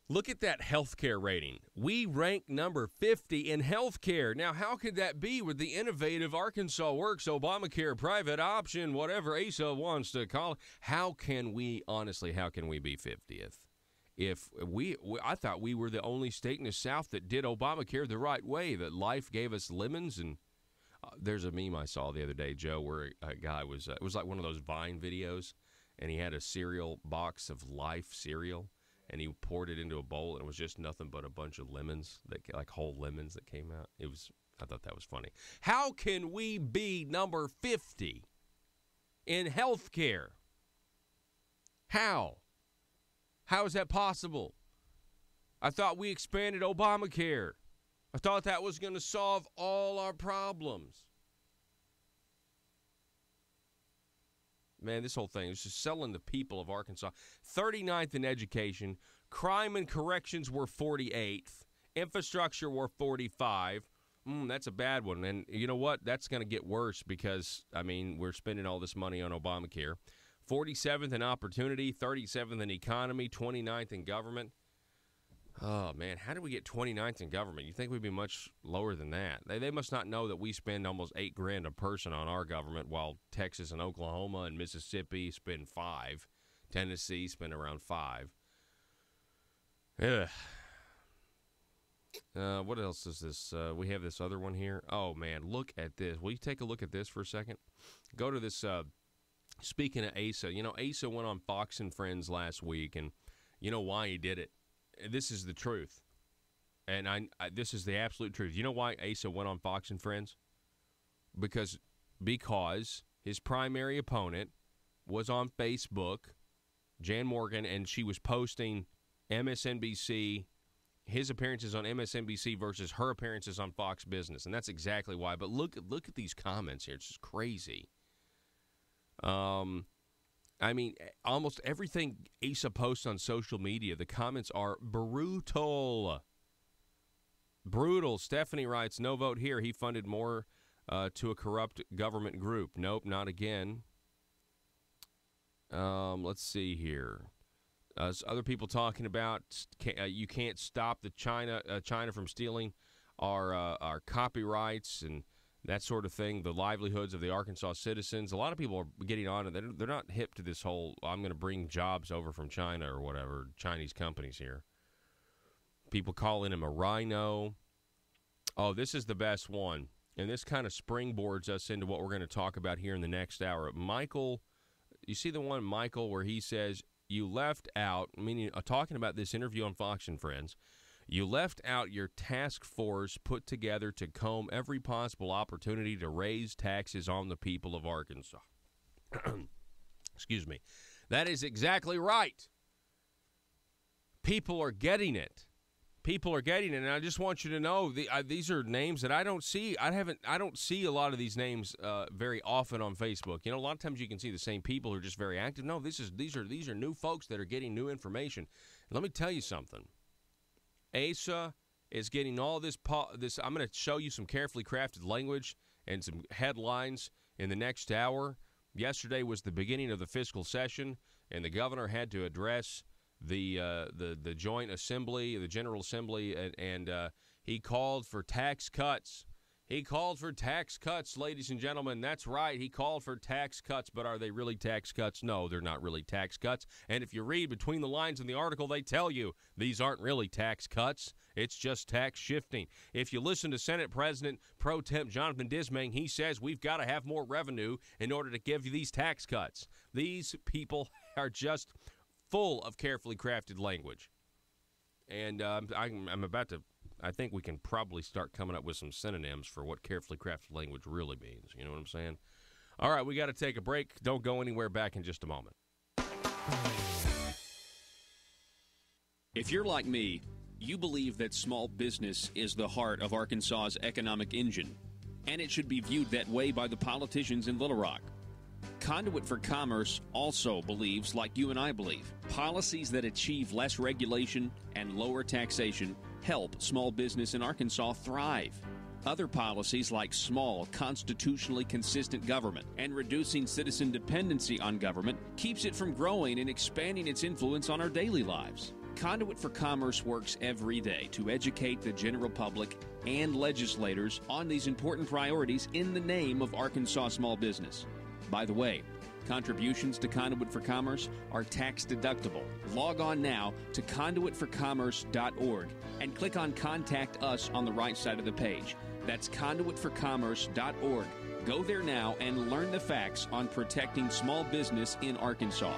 Look at that healthcare rating. We rank number 50 in healthcare. Now, how could that be with the innovative Arkansas Works, Obamacare, private option, whatever Asa wants to call it? How can we be 50th? I thought we were the only state in the South that did Obamacare the right way, that life gave us lemons. And there's a meme I saw the other day, Joe, where a guy was, it was like one of those Vine videos, and he had a cereal box of Life cereal, and he poured it into a bowl, and it was just nothing but a bunch of lemons, like whole lemons that came out. I thought that was funny. How can we be number 50 in health care? How? How is that possible? I thought we expanded Obamacare. I thought that was going to solve all our problems. Man, this whole thing is just selling the people of Arkansas. 39th in education. Crime and corrections were 48th. Infrastructure were 45. That's a bad one. And you know what? That's going to get worse because, I mean, we're spending all this money on Obamacare. 47th in opportunity, 37th in economy, 29th in government. Oh, man, how did we get 29th in government? You think we'd be much lower than that? They must not know that we spend almost $8,000 a person on our government, while Texas and Oklahoma and Mississippi spend $5,000. Tennessee spend around $5,000. What else is this? We have this other one here. Oh, man, look at this. Will you take a look at this for a second? Go to this. Speaking of Asa, Asa went on Fox and Friends last week, and you know why he did it? This is the truth, and this is the absolute truth. You know why Asa went on Fox and Friends? Because his primary opponent was on Facebook, Jan Morgan, and she was posting MSNBC, his appearances on MSNBC versus her appearances on Fox Business, and that's exactly why. But look at these comments here. It's just crazy. I mean, almost everything Asa posts on social media, the comments are brutal. Brutal. Stephanie writes, no vote here. He funded more to a corrupt government group. Nope, not again. Let's see here. Other people talking about you can't stop the China from stealing our copyrights and that sort of thing, the livelihoods of the Arkansas citizens. A lot of people are getting on it. They're not hip to this whole, I'm going to bring jobs over from China or whatever, Chinese companies here. People calling him a rhino. Oh, this is the best one. And this kind of springboards us into what we're going to talk about here in the next hour. Michael, you see the one, Michael, where he says, you left out, meaning talking about this interview on Fox and Friends, you left out your task force put together to comb every possible opportunity to raise taxes on the people of Arkansas. Excuse me. That is exactly right. People are getting it. People are getting it, and I just want you to know these are names that I don't see. I don't see a lot of these names very often on Facebook. A lot of times you can see the same people who are just very active. No, these are new folks that are getting new information. And let me tell you something. Asa is getting all this. I'm going to show you some carefully crafted language and some headlines in the next hour. Yesterday was the beginning of the fiscal session, and the governor had to address the joint assembly, the General Assembly, and he called for tax cuts. He called for tax cuts, ladies and gentlemen. That's right. He called for tax cuts, but are they really tax cuts? No, they're not really tax cuts. And if you read between the lines in the article, they tell you these aren't really tax cuts. It's just tax shifting. If you listen to Senate President Pro Temp Jonathan Dismang, he says we've got to have more revenue in order to give you these tax cuts. These people are just full of carefully crafted language. And I'm about to, I think we can probably start coming up with some synonyms for what carefully crafted language really means. You know what I'm saying? All right, we got to take a break. Don't go anywhere. Back in just a moment. If you're like me, you believe that small business is the heart of Arkansas's economic engine, and it should be viewed that way by the politicians in Little Rock. Conduit for Commerce also believes, like you and I believe, policies that achieve less regulation and lower taxation help small business in Arkansas thrive. Other policies like small, constitutionally consistent government and reducing citizen dependency on government keeps it from growing and expanding its influence on our daily lives. Conduit for Commerce works every day to educate the general public and legislators on these important priorities in the name of Arkansas small business. By the way, contributions to Conduit for Commerce are tax deductible. Log on now to conduitforcommerce.org and click on Contact Us on the right side of the page. That's conduitforcommerce.org. Go there now and learn the facts on protecting small business in Arkansas.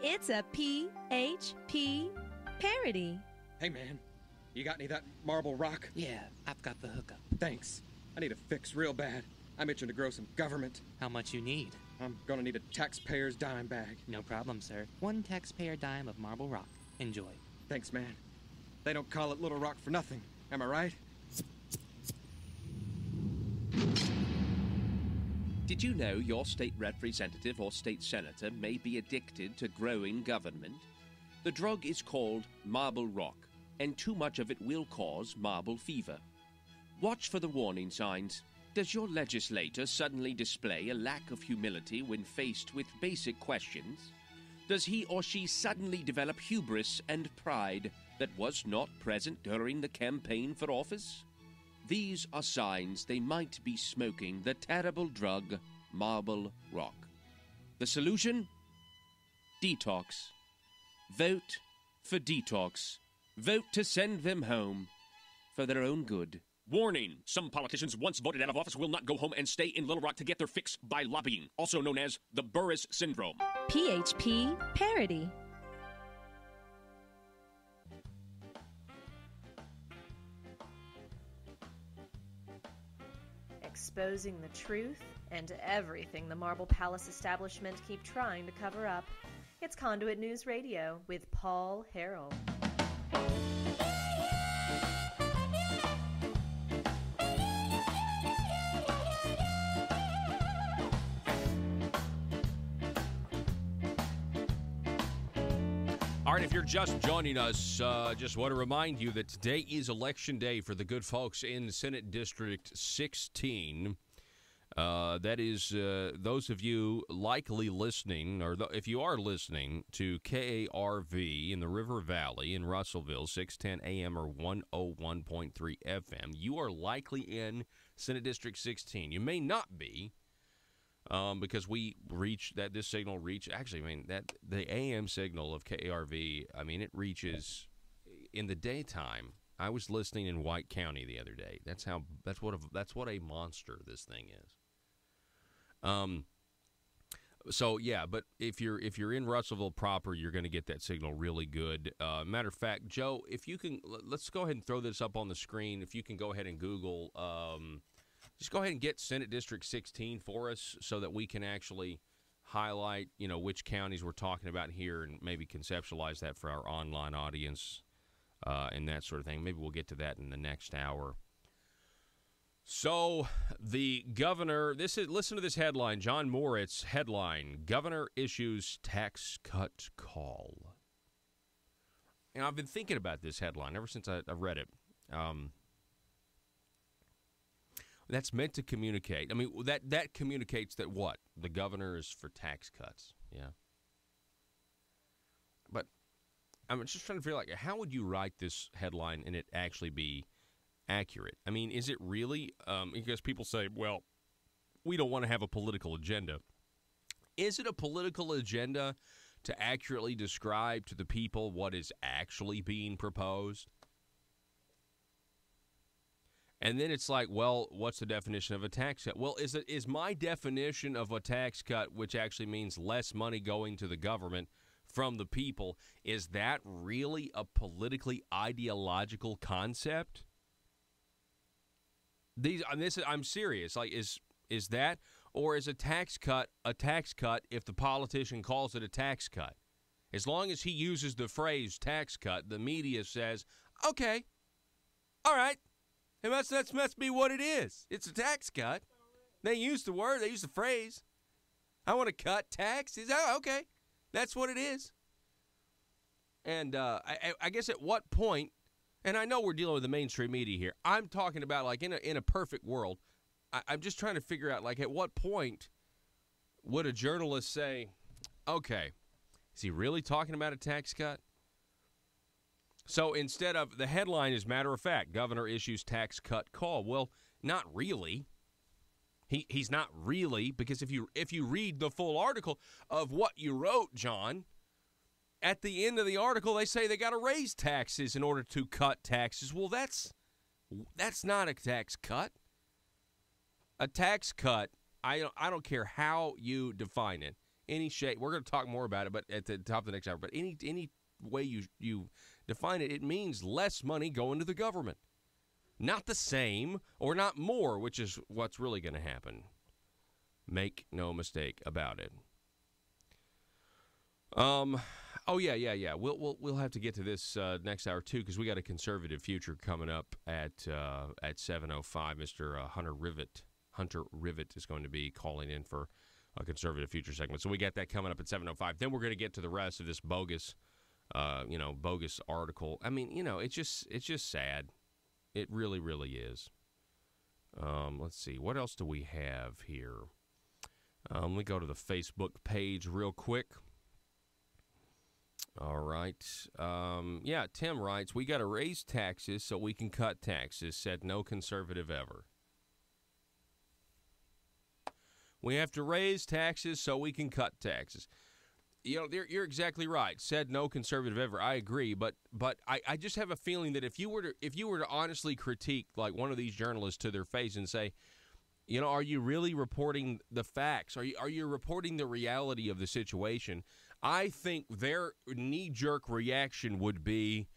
It's a PHP parody. Hey, man, you got any of that marble rock? Yeah, I've got the hookup. Thanks. I need a fix real bad. I'm itching to grow some government. How much you need? I'm gonna need a taxpayer's dime bag. No problem, sir. 1 taxpayer dime of marble rock. Enjoy. Thanks, man. They don't call it Little Rock for nothing. Am I right? Did you know your state representative or state senator may be addicted to growing government? The drug is called marble rock, and too much of it will cause marble fever. Watch for the warning signs. Does your legislator suddenly display a lack of humility when faced with basic questions? Does he or she suddenly develop hubris and pride that was not present during the campaign for office? These are signs they might be smoking the terrible drug, marble rock. The solution? Detox. Vote for detox. Vote to send them home for their own good. Warning! Some politicians once voted out of office will not go home and stay in Little Rock to get their fix by lobbying, also known as the Burris Syndrome. PHP parody. Exposing the truth and everything the Marble Palace establishment keep trying to cover up. It's Conduit News Radio with Paul Harrell. All right, if you're just joining us, just want to remind you that today is Election Day for the good folks in Senate District 16. That is those of you likely listening, or if you are listening to KARV in the River Valley in Russellville, 610 AM or 101.3 FM, you are likely in Senate District 16. You may not be. Because we reach that, this signal reach. Actually, I mean that the AM signal of KARV. I mean it reaches in the daytime. I was listening in White County the other day. That's what a monster this thing is. So yeah, but if you're in Russellville proper, you're going to get that signal really good. Matter of fact, Joe, if you can, let's go ahead and throw this up on the screen. If you can go ahead and Google. Just go ahead and get Senate District 16 for us so that we can actually highlight, which counties we're talking about here and maybe conceptualize that for our online audience and that sort of thing. Maybe we'll get to that in the next hour. So the governor, listen to this headline, John Moritz headline, governor issues tax cut call. And I've been thinking about this headline ever since I read it. That's meant to communicate. I mean, that communicates that what? The governor is for tax cuts. Yeah. But I'm just trying to figure out, how would you write this headline and it actually be accurate? I mean, is it really? Because people say, well, we don't want to have a political agenda. Is it a political agenda to accurately describe to the people what is actually being proposed? And then it's like, well, what's the definition of a tax cut? Well, is my definition of a tax cut, which actually means less money going to the government from the people, is that really a politically ideological concept? I'm serious. Like, is that, or is a tax cut if the politician calls it a tax cut? As long as he uses the phrase tax cut, the media says, okay, all right, and that must be what it is. It's a tax cut. They use the word, they use the phrase. I want to cut taxes. Oh, okay, that's what it is. And I guess at what point, and I know we're dealing with the mainstream media here. I'm talking about, like, in a perfect world, I'm just trying to figure out, like, at what point would a journalist say, okay, is he really talking about a tax cut? So instead of, the headline is matter of fact, governor issues tax cut call. Well, not really. He's not really, because if you read the full article of what you wrote, John, at the end of the article, they say they got to raise taxes in order to cut taxes. Well, that's not a tax cut. A tax cut, I don't care how you define it, any shape. We're going to talk more about it, but at the top of the next hour. But any way you define it, it means less money going to the government, not the same or not more, which is what's really going to happen. Make no mistake about it. Oh yeah. We'll have to get to this next hour too, because we got a conservative future coming up at 7:05. Mr. Hunter Rivet is going to be calling in for a conservative future segment. So we got that coming up at 7:05. Then we're going to get to the rest of this bogus article. I mean, it's just sad. It really, really is. Let's see. What else do we have here? Let me go to the Facebook page real quick. All right. Tim writes, we got to raise taxes so we can cut taxes, said no conservative ever. We have to raise taxes so we can cut taxes. You're exactly right, said no conservative ever. I agree, but I just have a feeling that if you were to honestly critique, like, one of these journalists to their face and say, are you really reporting the facts? Are you reporting the reality of the situation? I think their knee-jerk reaction would be,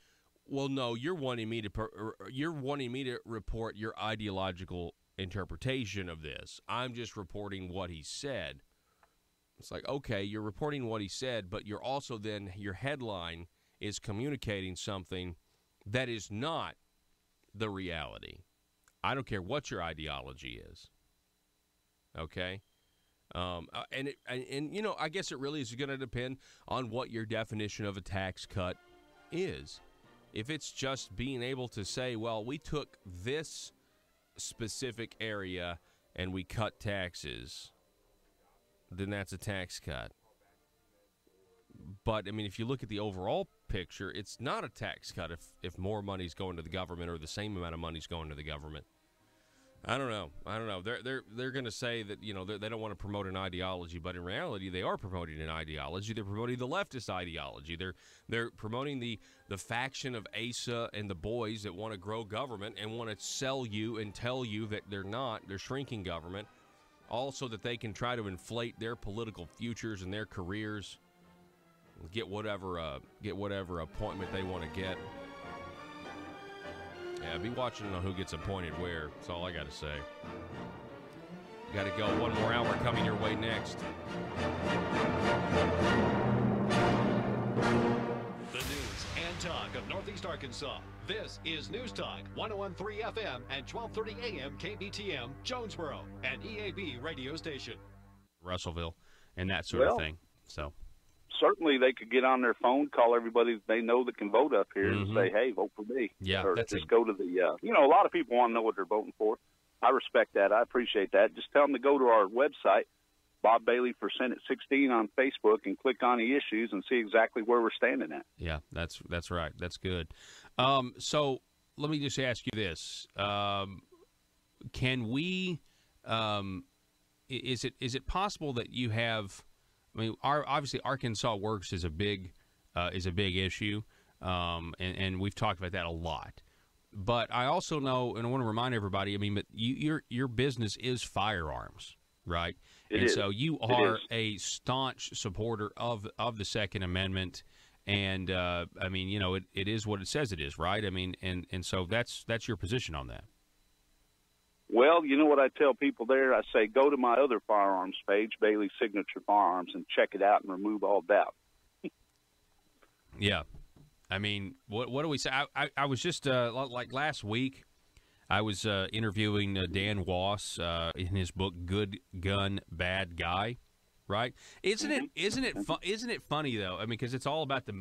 well, no, you're wanting me to report your ideological interpretation of this. I'm just reporting what he said. It's like, okay, you're reporting what he said, but you're also then, your headline is communicating something that is not the reality. I don't care what your ideology is. Okay? I guess it really is going to depend on what your definition of a tax cut is. If it's just being able to say, well, we took this specific area and we cut taxes, then that's a tax cut. But, I mean, if you look at the overall picture, it's not a tax cut if more money's going to the government or the same amount of money's going to the government. I don't know. They're going to say that, they don't want to promote an ideology, but in reality, they are promoting an ideology. They're promoting the leftist ideology. They're promoting the faction of Asa and the boys that want to grow government and want to sell you and tell you that they're shrinking government, all so that they can try to inflate their political futures and their careers, get whatever appointment they want to get. Yeah, be watching on who gets appointed where. That's all I got to say. Got to go. One more hour coming your way next. The news and talk of North Northeast Arkansas. This is News Talk 101.3 FM and 12:30 AM KBTM, Jonesboro, an EAB radio station. Russellville and that sort of thing. So certainly they could get on their phone, call everybody they know that can vote up here and say, hey, vote for me. Yeah, or just go to the, a lot of people want to know what they're voting for. I respect that. I appreciate that. Just tell them to go to our website, Bob Bailey for Senate 16 on Facebook, and click on the issues and see exactly where we're standing at. Yeah, that's right. That's good. So let me just ask you this. Can we is it possible that you have, I mean, obviously Arkansas Works is a big issue, and we've talked about that a lot. But I also know, and I want to remind everybody, I mean, but your business is firearms, right? So you are a staunch supporter of the Second Amendment, and I mean, it is what it says it is, right? I mean, and so that's your position on that. Well, you know what I tell people there? I say, go to my other firearms page, Bailey Signature Firearms, and check it out and remove all doubt. Yeah. I mean, what do we say? I was just, like last week, I was interviewing Dan Wass in his book, Good Gun, Bad Guy, right? Isn't it funny, though? I mean, because it's all about the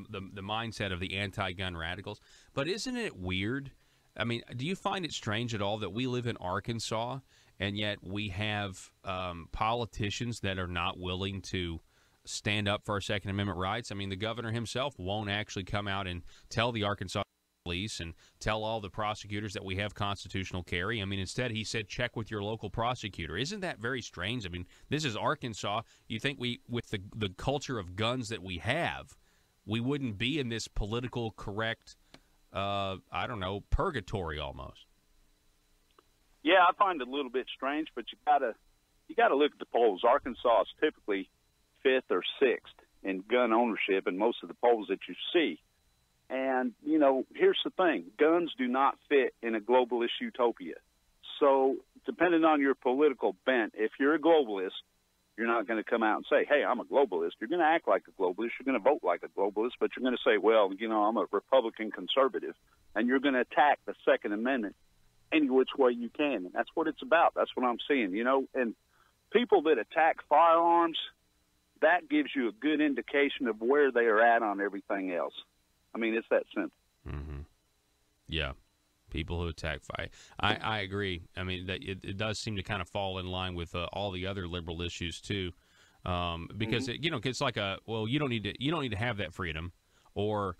mindset of the anti-gun radicals. But isn't it weird? I mean, do you find it strange at all that we live in Arkansas and yet we have politicians that are not willing to stand up for our Second Amendment rights? I mean, the governor himself won't actually come out and tell the Arkansas police and tell all the prosecutors that we have constitutional carry. I mean, instead he said, check with your local prosecutor. Isn't that very strange? I mean, this is Arkansas. You think with the culture of guns that we have, we wouldn't be in this political correct I don't know, purgatory almost. Yeah, I find it a little bit strange, but you gotta look at the polls. Arkansas is typically 5th or 6th in gun ownership in most of the polls that you see. And, here's the thing. Guns do not fit in a globalist utopia. So depending on your political bent, if you're a globalist, you're not going to come out and say, hey, I'm a globalist. You're going to act like a globalist. You're going to vote like a globalist, but you're going to say, well, I'm a Republican conservative. And you're going to attack the Second Amendment any which way you can. And that's what it's about. That's what I'm seeing, And people that attack firearms, that gives you a good indication of where they are at on everything else. I mean, it's that simple. Mm-hmm. Yeah. People who attack fire. I agree. I mean, that it does seem to kind of fall in line with all the other liberal issues too, because it's like you don't need to have that freedom, or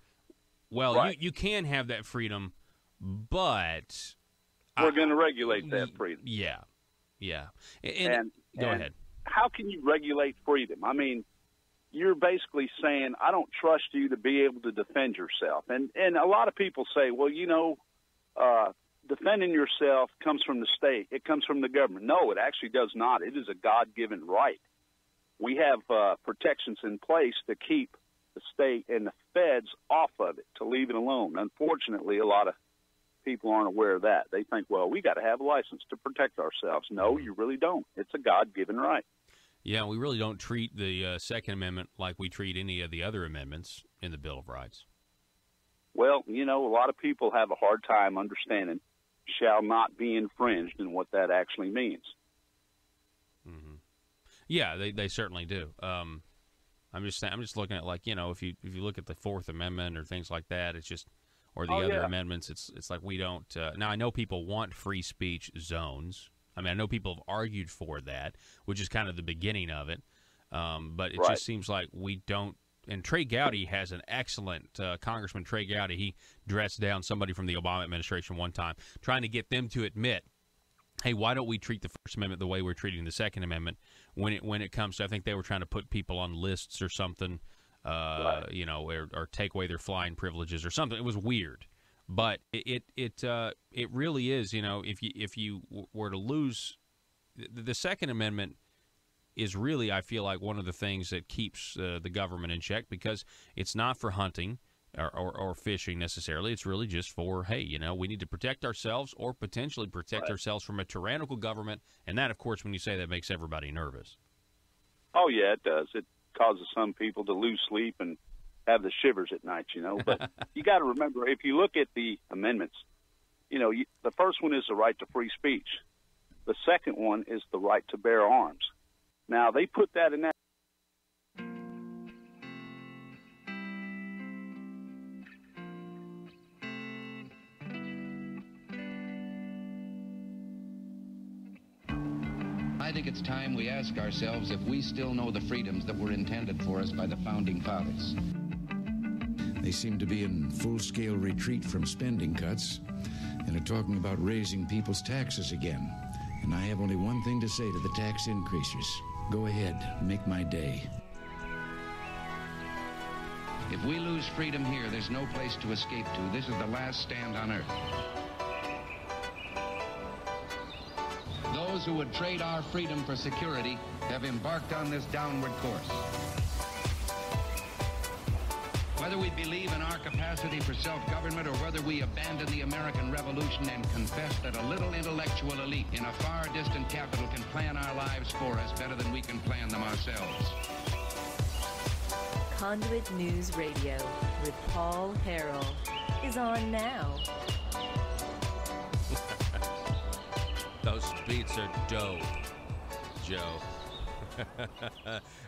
right. you can have that freedom, but we're going to regulate that freedom. Yeah. And go ahead. How can you regulate freedom? I mean, you're basically saying I don't trust you to be able to defend yourself, and a lot of people say, well, defending yourself comes from the state. It comes from the government. No, it actually does not. It is a God-given right. We have protections in place to keep the state and the feds off of it, to leave it alone. Unfortunately, a lot of people aren't aware of that. They think, well, we got to have a license to protect ourselves. No, you really don't. It's a God-given right. Yeah, we really don't treat the Second Amendment like we treat any of the other amendments in the Bill of Rights. Well, a lot of people have a hard time understanding shall not be infringed and what that actually means. Mm-hmm. Yeah, they certainly do. I'm just looking at, like, if you look at the Fourth Amendment or things like that, it's just, or the other amendments, it's like we don't. Now I know people want free speech zones. I mean, I know people have argued for that, which is kind of the beginning of it. But it just seems like we don't. And Trey Gowdy has an excellent Congressman Trey Gowdy. He dressed down somebody from the Obama administration one time, trying to get them to admit, hey, why don't we treat the First Amendment the way we're treating the Second Amendment when it comes to, I think they were trying to put people on lists or something, or take away their flying privileges or something. It was weird. But it really is, if you were to lose the Second Amendment is really, I feel like, one of the things that keeps the government in check, because it's not for hunting or fishing necessarily. It's really just for, hey, we need to protect ourselves or potentially protect ourselves from a tyrannical government. And that, of course, when you say that, makes everybody nervous. Oh, yeah, it does. It causes some people to lose sleep and have the shivers at night, But you got to remember, if you look at the amendments, the first one is the right to free speech. The second one is the right to bear arms. Now, they put that in that. I think it's time we ask ourselves if we still know the freedoms that were intended for us by the Founding Fathers. They seem to be in full-scale retreat from spending cuts and are talking about raising people's taxes again. And I have only one thing to say to the tax increasers. Go ahead, make my day. If we lose freedom here, there's no place to escape to. This is the last stand on earth. Those who would trade our freedom for security have embarked on this downward course. Whether we believe in our capacity for self-government or whether we abandon the American Revolution and confess that a little intellectual elite in a far distant capital can plan our lives for us better than we can plan them ourselves. Conduit News Radio with Paul Harrell is on now. Those beats are dope, Joe.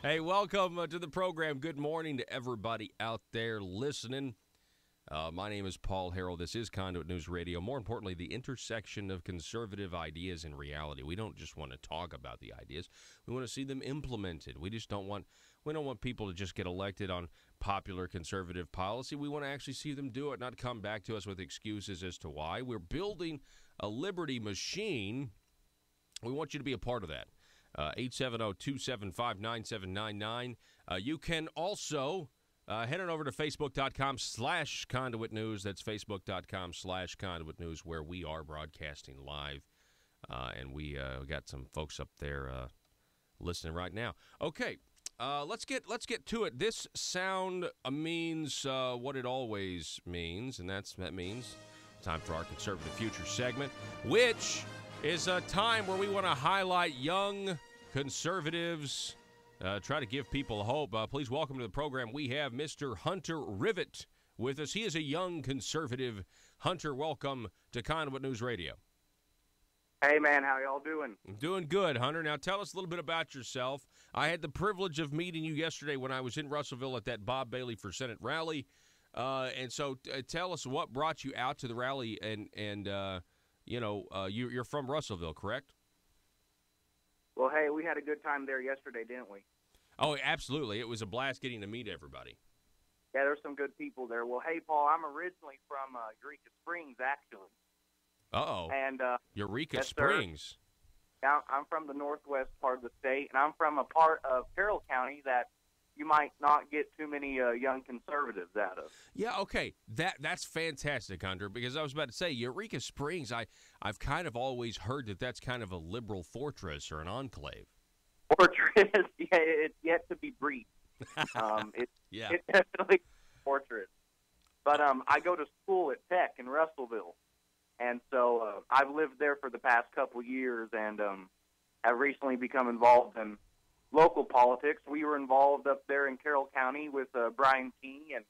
Hey, welcome to the program. Good morning to everybody out there listening. My name is Paul Harrell. This is Conduit News Radio. More importantly, the intersection of conservative ideas and reality. We don't just want to talk about the ideas. We want to see them implemented. We don't want people to just get elected on popular conservative policy. We want to actually see them do it, not come back to us with excuses as to why. We're building a liberty machine. We want you to be a part of that. 870-275-9799. You can also head on over to Facebook.com/Conduit News. That's Facebook.com/Conduit News, where we are broadcasting live. And we got some folks up there listening right now. Okay, let's get to it. This sound means what it always means, and that means time for our Conservative Future segment, which is a time where we want to highlight young conservatives, try to give people hope. Please welcome to the program, we have Mr. Hunter Rivet with us. He is a young conservative. Hunter, welcome to Conduit News Radio. Hey, man, how y'all doing? Doing good, Hunter. Now, tell us a little bit about yourself. I had the privilege of meeting you yesterday when I was in Russellville at that Bob Bailey for Senate rally. And so tell us what brought you out to the rally, and you're from Russellville, correct? Well, hey, we had a good time there yesterday, didn't we? Oh, absolutely. It was a blast getting to meet everybody. Yeah, there's some good people there. Well, hey, Paul, I'm originally from Eureka Springs, actually. Uh-oh. And Eureka yes, Springs. Now, I'm from the northwest part of the state, and I'm from a part of Harrell County that you might not get too many young conservatives out of. Yeah, okay. That's fantastic, Hunter, because I was about to say, Eureka Springs, I've kind of always heard that that's kind of a liberal fortress or an enclave. Fortress? Yeah, it's yet to be briefed. It's definitely a fortress. But I go to school at Tech in Russellville, and so I've lived there for the past couple years, and have recently become involved in local politics. We were involved up there in Carroll County with Brian Key, and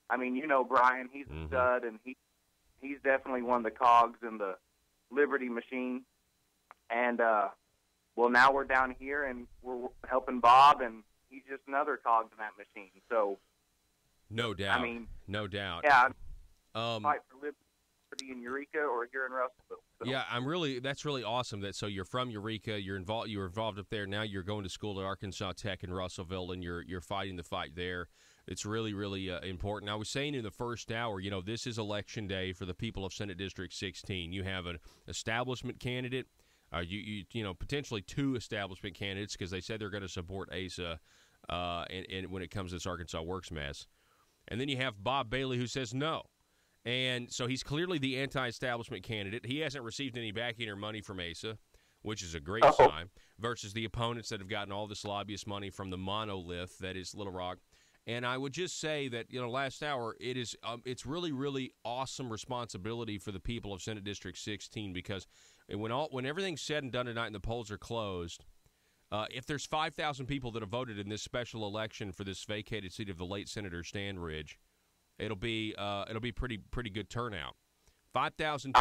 I mean, you know Brian, he's a stud, and he's definitely one of the cogs in the liberty machine. And well, now we're down here and we're helping Bob, and he's just another cog in that machine. So, no doubt. I mean, no doubt. Yeah, fight for liberty in Eureka or here in Russellville. So. Yeah, that's really awesome. That so you're from Eureka, you're involved up there. Now you're going to school at Arkansas Tech in Russellville, and you're fighting the fight there. It's really, really important. I was saying in the first hour, this is election day for the people of Senate District 16. You have an establishment candidate, potentially two establishment candidates, because they said they're going to support Asa, and when it comes to this Arkansas Works mess, and then you have Bob Bailey who says no. And so he's clearly the anti-establishment candidate. He hasn't received any backing or money from Asa, which is a great sign, versus the opponents that have gotten all this lobbyist money from the monolith that is Little Rock. And I would just say that, last hour, it's really, really awesome responsibility for the people of Senate District 16, because when everything's said and done tonight and the polls are closed, If there's 5,000 people that have voted in this special election for this vacated seat of the late Senator Stanridge, it'll be pretty good turnout. 5,000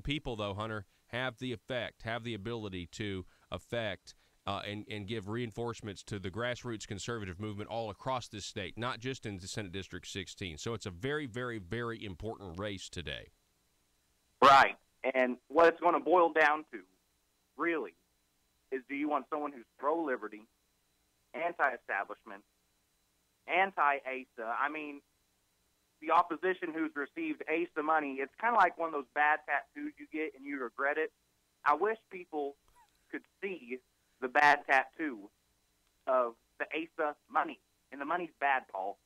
people, though, Hunter, have the ability to affect and give reinforcements to the grassroots conservative movement all across this state, not just in the Senate District 16. So it's a very, very, very important race today. Right. And what it's going to boil down to, really, is do you want someone who's pro-liberty, anti-establishment, anti-ASA? I mean, the opposition who's received ASA money, it's kind of like one of those bad tattoos you get and you regret it. I wish people could see the bad tattoo of the ASA money. And the money's bad, Paul.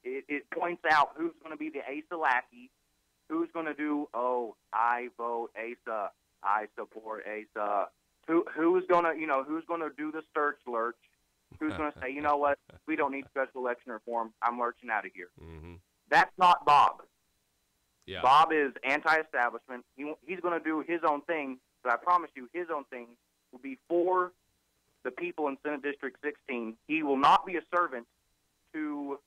It points out who's going to be the ASA lackey, who's going to do, oh, I vote ASA, I support ASA. Who's going to do the search lurch? Who's going to say, you know what, we don't need special election reform, I'm lurching out of here. Mm-hmm. That's not Bob. Yeah. Bob is anti-establishment. He's going to do his own thing, but I promise you his own thing will be for the people in Senate District 16. He will not be a servant to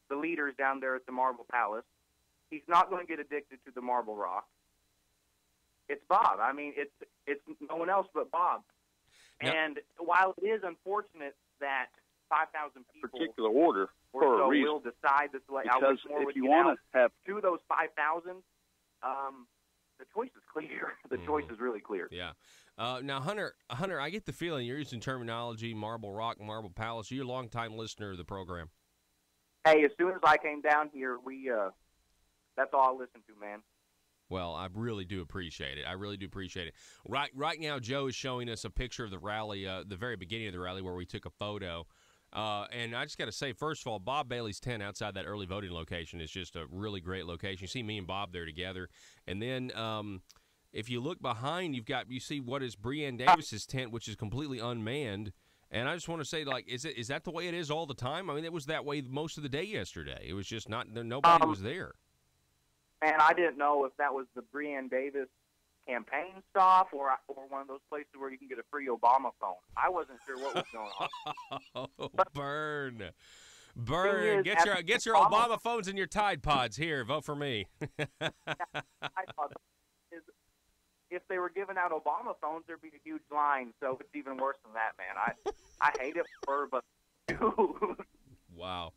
the leaders down there at the Marble Palace. He's not going to get addicted to the Marble Rock. It's Bob. I mean, it's no one else but Bob. Yep. And while it is unfortunate that 5,000 people particular order or for so a reason. will decide this way, I Because wish more if would you get want out. to have To those 5,000, the choice is clear. The choice is really clear. Yeah. Now, Hunter, I get the feeling you're using terminology, Marble Rock, Marble Palace. You're a longtime listener of the program. Hey, as soon as I came down here, that's all I listened to, man. Well, I really do appreciate it. I really do appreciate it. Right now, Joe is showing us a picture of the rally, the very beginning of the rally where we took a photo. And I just got to say, first of all, Bob Bailey's tent outside that early voting location is just a really great location. You see me and Bob there together. And then if you look behind, you see what is Breanne Davis's tent, which is completely unmanned. And I just want to say, like, is that the way it is all the time? I mean, it was that way most of the day yesterday. It was just nobody was there. And I didn't know if that was the Breanne Davis campaign stop or one of those places where you can get a free Obama phone. I wasn't sure what was going on. Oh, but burn. Get your Obama phones and your Tide Pods. Here, vote for me. I thought if they were giving out Obama phones, there'd be a huge line. So it's even worse than that, man. I hate it for her, but dude. Wow.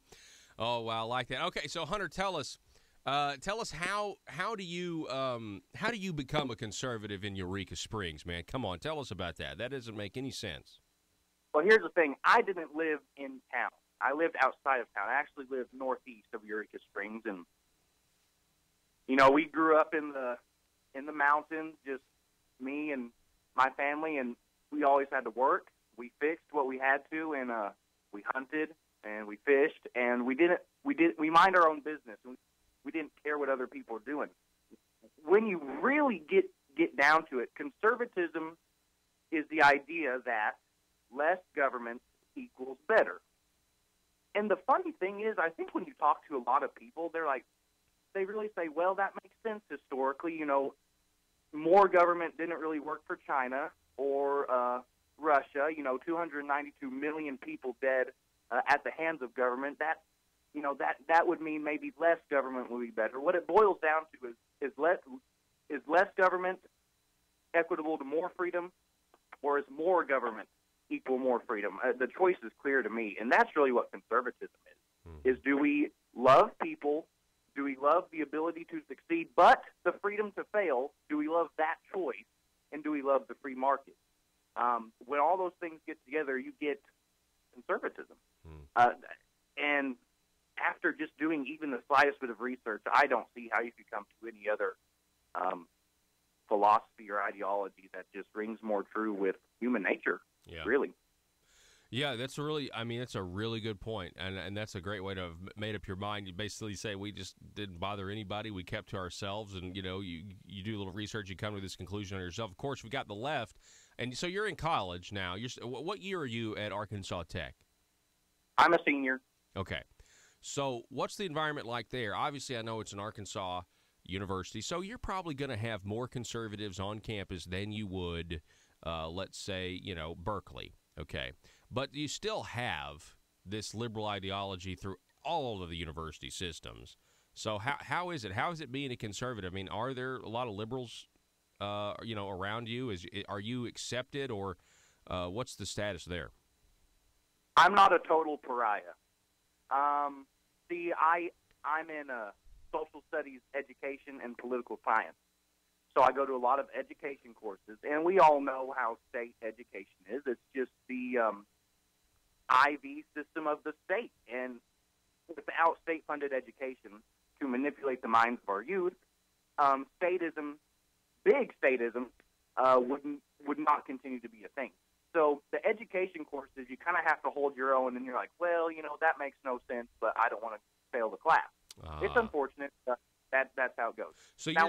Oh, wow, I like that. Okay, so Hunter, tell us how do you become a conservative in Eureka Springs, man? Come on, tell us about that. That doesn't make any sense. Well, here's the thing. I didn't live in town. I lived outside of town. I actually lived northeast of Eureka Springs, and we grew up in the mountains, just me and my family, and we always had to work. We fixed what we had to, and we hunted and we fished, and we mind our own business. We didn't care what other people were doing. When you really get down to it, conservatism is the idea that less government equals better. And the funny thing is, I think when you talk to a lot of people, they really say, well, that makes sense historically. More government didn't really work for China or Russia. 292 million people dead at the hands of government. That would mean maybe less government would be better. What it boils down to is less government equitable to more freedom, or is more government equal more freedom? The choice is clear to me, and that's really what conservatism is. Is do we love people? Do we love the ability to succeed, but the freedom to fail? Do we love that choice, and do we love the free market? When all those things get together, you get conservatism. And after just doing even the slightest bit of research, I don't see how you could come to any other philosophy or ideology that just rings more true with human nature, really. Yeah, that's a really good point, and that's a great way to have made up your mind. You basically say we just didn't bother anybody, we kept to ourselves, and you do a little research, you come to this conclusion on yourself. Of course, we got the left, and so you're in college now. What year are you at Arkansas Tech? I'm a senior. Okay. So what's the environment like there? Obviously, I know it's an Arkansas university, so you're probably going to have more conservatives on campus than you would, let's say, Berkeley. Okay. But you still have this liberal ideology through all of the university systems. So how is it? How is it being a conservative? I mean, are there a lot of liberals, around you? Are you accepted, or what's the status there? I'm not a total pariah. See, I'm in social studies, education, and political science. So I go to a lot of education courses, and we all know how state education is. It's just the IV system of the state. And without state-funded education to manipulate the minds of our youth, statism, big statism, would not continue to be a thing. So the education courses, you kind of have to hold your own, and you're like, well, that makes no sense, but I don't want to fail the class. It's unfortunate. That's how it goes. So now,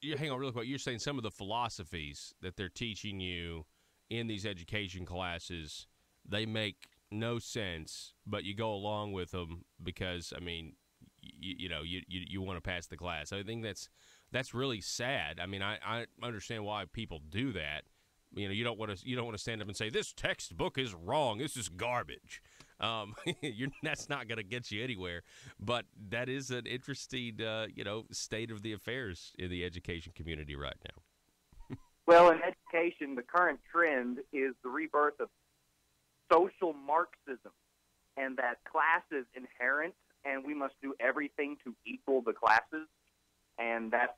you're hang on real quick. You're saying some of the philosophies that they're teaching you in these education classes, they make no sense, but you go along with them because, I mean, you want to pass the class. I think that's really sad. I mean, I understand why people do that. You don't want to stand up and say this textbook is wrong. This is garbage. That's not going to get you anywhere. But that is an interesting, state of the affairs in the education community right now. Well, in education, the current trend is the rebirth of social Marxism, and that class is inherent, and we must do everything to equal the classes, and that's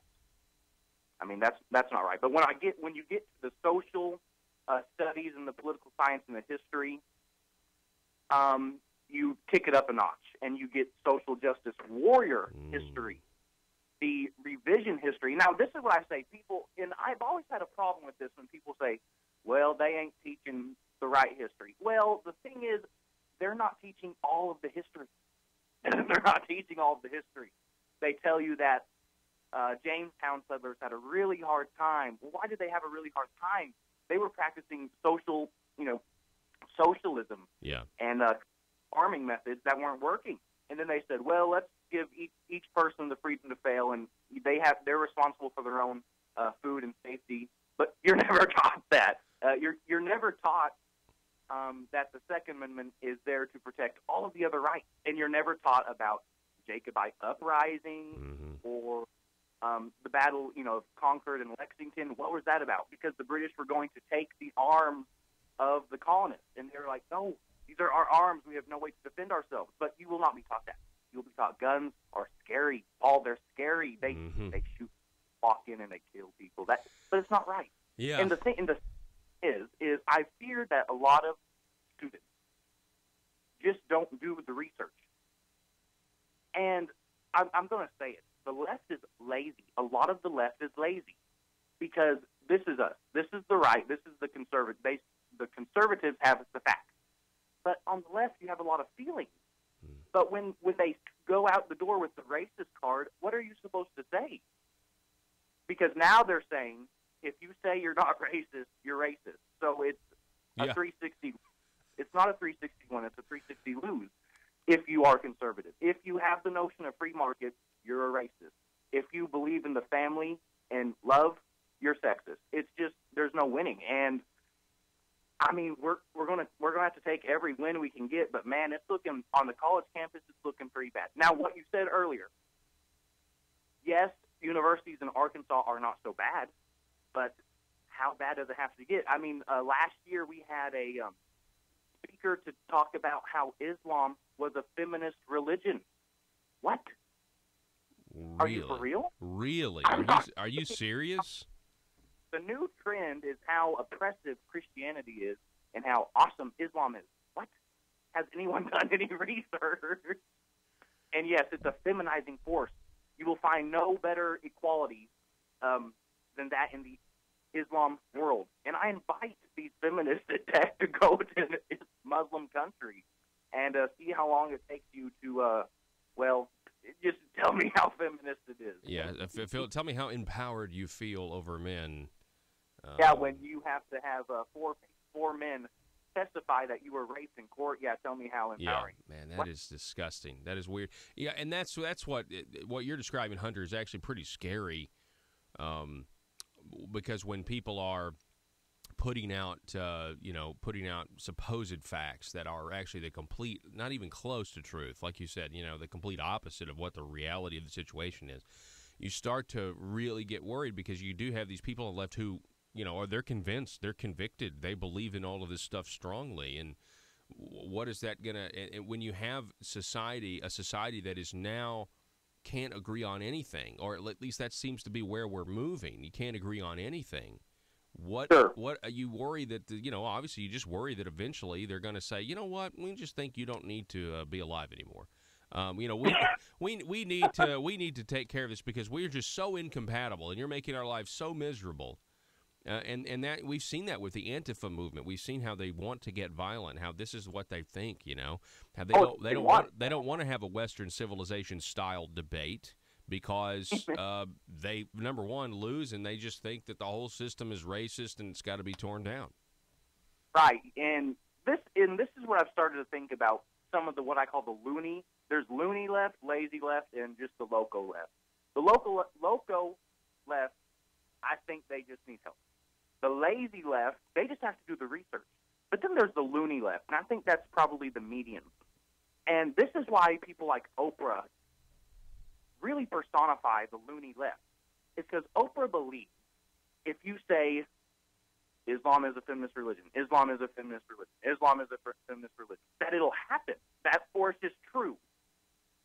not right. But when you get to the social studies and the political science and the history, you kick it up a notch, and you get social justice warrior history, the revision history. Now, this is what I say. People, and I've always had a problem with this when people say, well, they ain't teaching the right history. Well, the thing is, they're not teaching all of the history. They're not teaching all of the history. They tell you that Jamestown settlers had a really hard time. Well, why did they have a really hard time? They were practicing socialism and farming methods that weren't working. And then they said, well, let's give each person the freedom to fail, and they're responsible for their own food and safety. But you're never taught that. You're never taught that the Second Amendment is there to protect all of the other rights, and you're never taught about Jacobite uprising or the battle, of Concord and Lexington. What was that about? Because the British were going to take the arms of the colonists, and they're like, no, these are our arms. We have no way to defend ourselves. But you will not be taught that. You will be taught guns are scary. Paul, they're scary. They shoot, walk in, and they kill people. But it's not right. Yeah. And the thing is I fear that a lot of students just don't do the research. And I'm going to say it. The left is lazy. A lot of the left is lazy because this is us. This is the right. This is the conservative. The conservatives have the facts. But on the left, you have a lot of feelings. But when they go out the door with the racist card, what are you supposed to say? Because now they're saying, if you say you're not racist, you're racist. So it's a 360. It's not a 361. It's a 360 lose if you are conservative. If you have the notion of free market, you're a racist. If you believe in the family and love, you're sexist. It's just there's no winning. And I mean, we're gonna have to take every win we can get. But man, it's looking on the college campus. It's looking pretty bad. Now, what you said earlier, yes, universities in Arkansas are not so bad, but how bad does it have to get? I mean, last year we had a speaker to talk about how Islam was a feminist religion. What? Really? Are you for real? Really? Are you serious? The new trend is how oppressive Christianity is and how awesome Islam is. What? Has anyone done any research? And yes, it's a feminizing force. You will find no better equality than that in the Islam world. And I invite these feminists at Tech to go to a Muslim country and see how long it takes you to, just tell me how feminist it is. Yeah, tell me how empowered you feel over men. When you have to have four men testify that you were raped in court, tell me how empowering. Yeah, man, that is disgusting. That is weird. Yeah, and that's what you're describing, Hunter, is actually pretty scary because when people are putting out supposed facts that are actually the complete, not even close to truth, like you said, the complete opposite of what the reality of the situation is, you start to really get worried, because you do have these people on the left who, they're convinced, they're convicted, they believe in all of this stuff strongly. And what is that going to, and when you have a society that is now can't agree on anything, or at least that seems to be where we're moving. You can't agree on anything. What are you worried that, obviously you just worry that eventually they're going to say, you know what, we just think you don't need to be alive anymore. We need to take care of this because we're just so incompatible and you're making our lives so miserable. And that we've seen that with the Antifa movement. We've seen how they want to get violent, how this is what they think, how they don't want to have a Western civilization style debate because they, number one, lose, and they just think that the whole system is racist and it's got to be torn down. Right, and this is what I've started to think about some of the what I call the loony. There's loony left, lazy left, and just the loco left. The loco left, I think they just need help. The lazy left, they just have to do the research. But then there's the loony left, and I think that's probably the median. And this is why people like Oprah really personify the loony left. It's because Oprah believes if you say Islam is a feminist religion, Islam is a feminist religion, Islam is a feminist religion, that it'll happen. That force is true.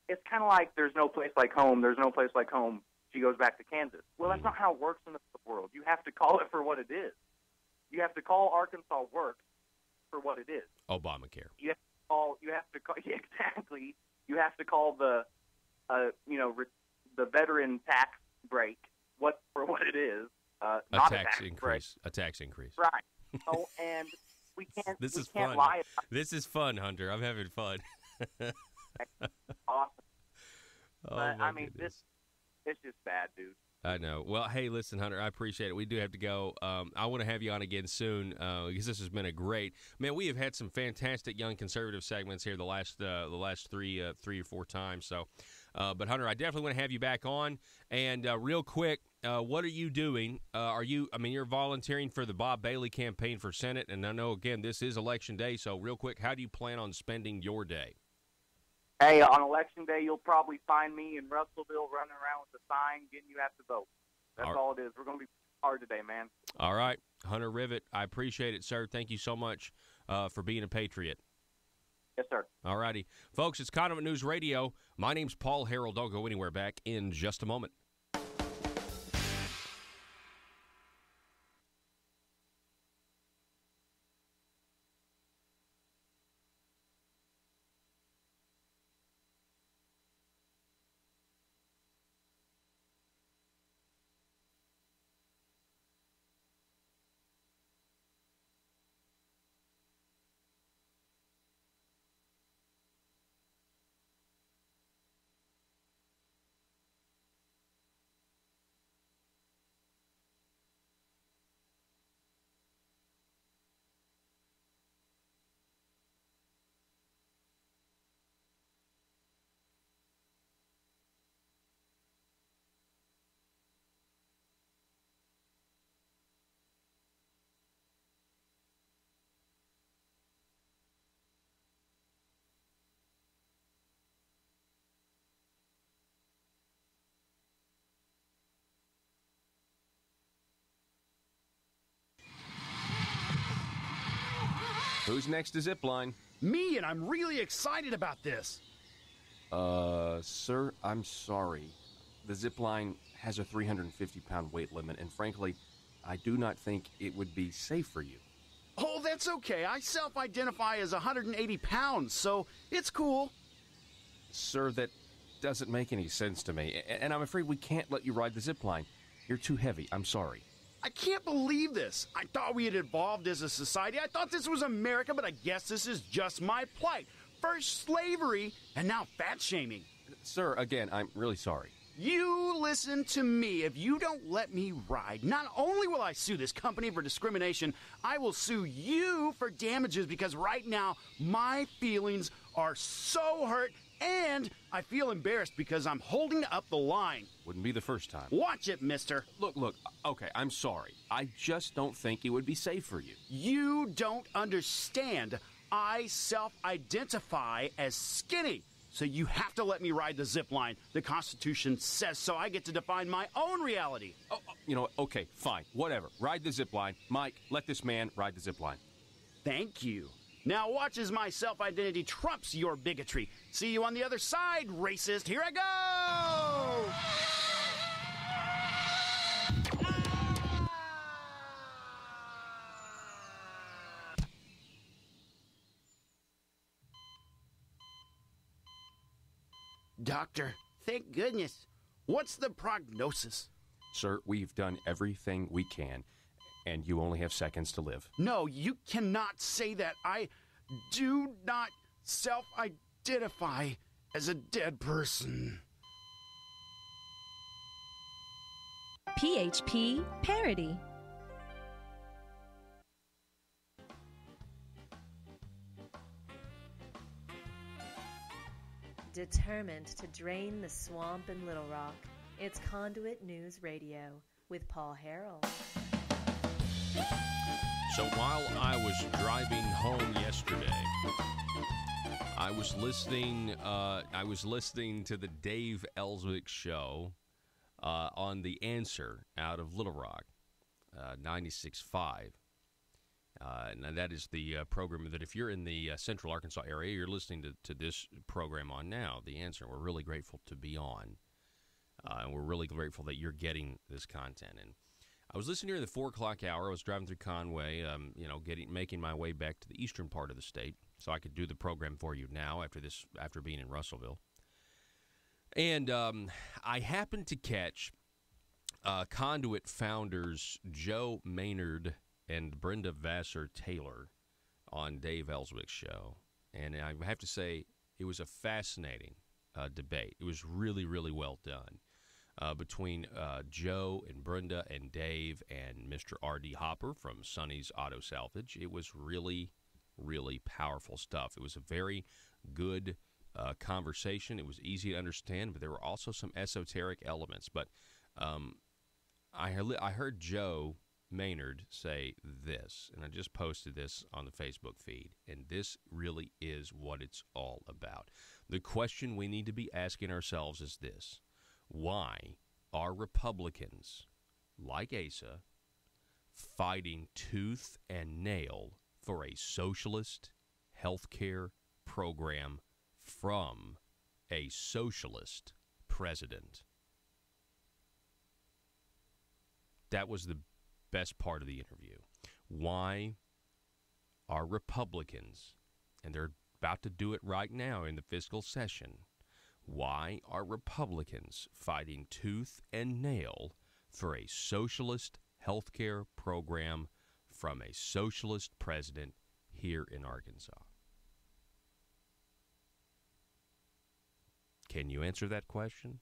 It's kind of like there's no place like home, there's no place like home. She goes back to Kansas. Well, that's not how it works in the world. You have to call it for what it is. You have to call Arkansas work for what it is. Obamacare. You have to call exactly. You have to call the veteran tax break for what it is. Not a tax increase. A tax increase. Right. Oh, and we can't. This is can't fun. Lie about this is fun, Hunter. I'm having fun. Awesome. Oh, but I mean, goodness. It's just bad, dude. I know. Well, hey, listen, Hunter, I appreciate it. We do have to go. I want to have you on again soon because this has been a great. Man, we have had some fantastic young conservative segments here the last three or four times. So, but Hunter, I definitely want to have you back on. And real quick, what are you doing? You're volunteering for the Bob Bailey campaign for Senate, and I know again this is Election Day. So, real quick, how do you plan on spending your day? Hey, on Election Day, you'll probably find me in Russellville running around with a sign getting you out to vote. That's all it is. We're going to be hard today, man. All right. Hunter Rivet, I appreciate it, sir. Thank you so much for being a patriot. Yes, sir. All righty. Folks, it's Conduit News Radio. My name's Paul Harrell. Don't go anywhere. Back in just a moment. Who's next to Zipline? Me, and I'm really excited about this. Sir, I'm sorry. The Zipline has a 350-pound weight limit, and frankly, I do not think it would be safe for you. Oh, that's okay. I self-identify as 180 pounds, so it's cool. Sir, that doesn't make any sense to me, and I'm afraid we can't let you ride the Zipline. You're too heavy. I'm sorry. I can't believe this. I thought we had evolved as a society. I thought this was America, but I guess this is just my plight. First slavery, and now fat-shaming. Sir, again, I'm really sorry. You listen to me. If you don't let me ride, not only will I sue this company for discrimination, I will sue you for damages because right now my feelings are so hurt And I feel embarrassed because I'm holding up the line. Wouldn't be the first time. Watch it, mister. Look, okay, I'm sorry. I just don't think it would be safe for you. You don't understand. I self-identify as skinny. So you have to let me ride the zip line. The Constitution says so. I get to define my own reality. Oh, you know what? Okay, fine. Whatever. Ride the zip line. Mike, let this man ride the zip line. Thank you. Now watch as my self-identity trumps your bigotry. See you on the other side, racist. Here I go! Doctor, thank goodness. What's the prognosis? Sir, we've done everything we can, and you only have seconds to live. No, you cannot say that. I do not self-identify as a dead person. PHP Parody. Determined to drain the swamp in Little Rock, it's Conduit News Radio with Paul Harrell. So while I was driving home yesterday, I was listening to the Dave Ellswick show on The Answer out of Little Rock, 96.5. And that is the program that if you're in the Central Arkansas area, you're listening to this program on now, The Answer. We're really grateful to be on. And we're really grateful that you're getting this content. And I was listening during the 4 o'clock hour. I was driving through Conway, making my way back to the eastern part of the state so I could do the program for you now after being in Russellville. And I happened to catch Conduit founders Joe Maynard and Brenda Vassar-Taylor on Dave Ellswick's show. And I have to say, it was a fascinating debate. It was really, really well done between Joe and Brenda and Dave and Mr. R.D. Hopper from Sonny's Auto Salvage. It was really, really powerful stuff. It was a very good conversation. It was easy to understand, but there were also some esoteric elements. But I heard Joe Maynard say this, and I just posted this on the Facebook feed, and this really is what it's all about. The question we need to be asking ourselves is this: why are Republicans like Asa fighting tooth and nail for a socialist health care program from a socialist president? That was the best part of the interview. Why are Republicans, and they're about to do it right now in the fiscal session, why are Republicans fighting tooth and nail for a socialist health care program from a socialist president here in Arkansas? Can you answer that question?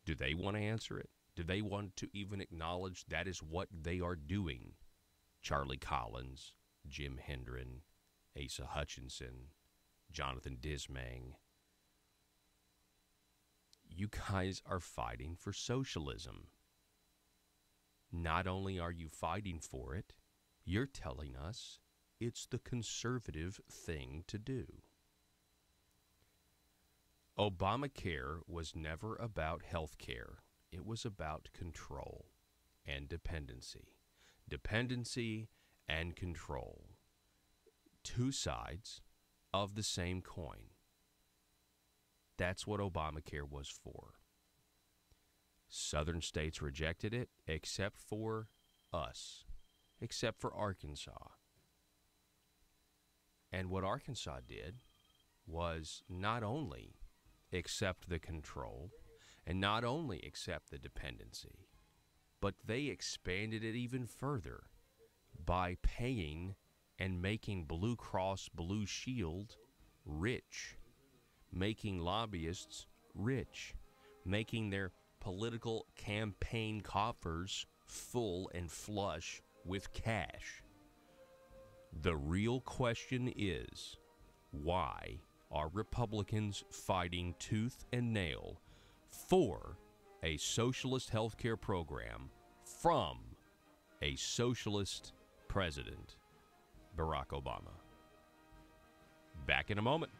Do they want to answer it? Do they want to even acknowledge that is what they are doing? Charlie Collins, Jim Hendren, Asa Hutchinson, Jonathan Dismang. You guys are fighting for socialism. Not only are you fighting for it, you're telling us it's the conservative thing to do. Obamacare was never about health care. It was about control and dependency. Dependency and control. Two sides of the same coin. That's what Obamacare was for. Southern states rejected it, except for us, except for Arkansas. And what Arkansas did was not only accept the control and not only accept the dependency, but they expanded it even further by paying and making Blue Cross Blue Shield rich, making lobbyists rich, making their political campaign coffers full and flush with cash. The real question is, why are Republicans fighting tooth and nail for a socialist health care program from a socialist president, Barack Obama. Back in a moment.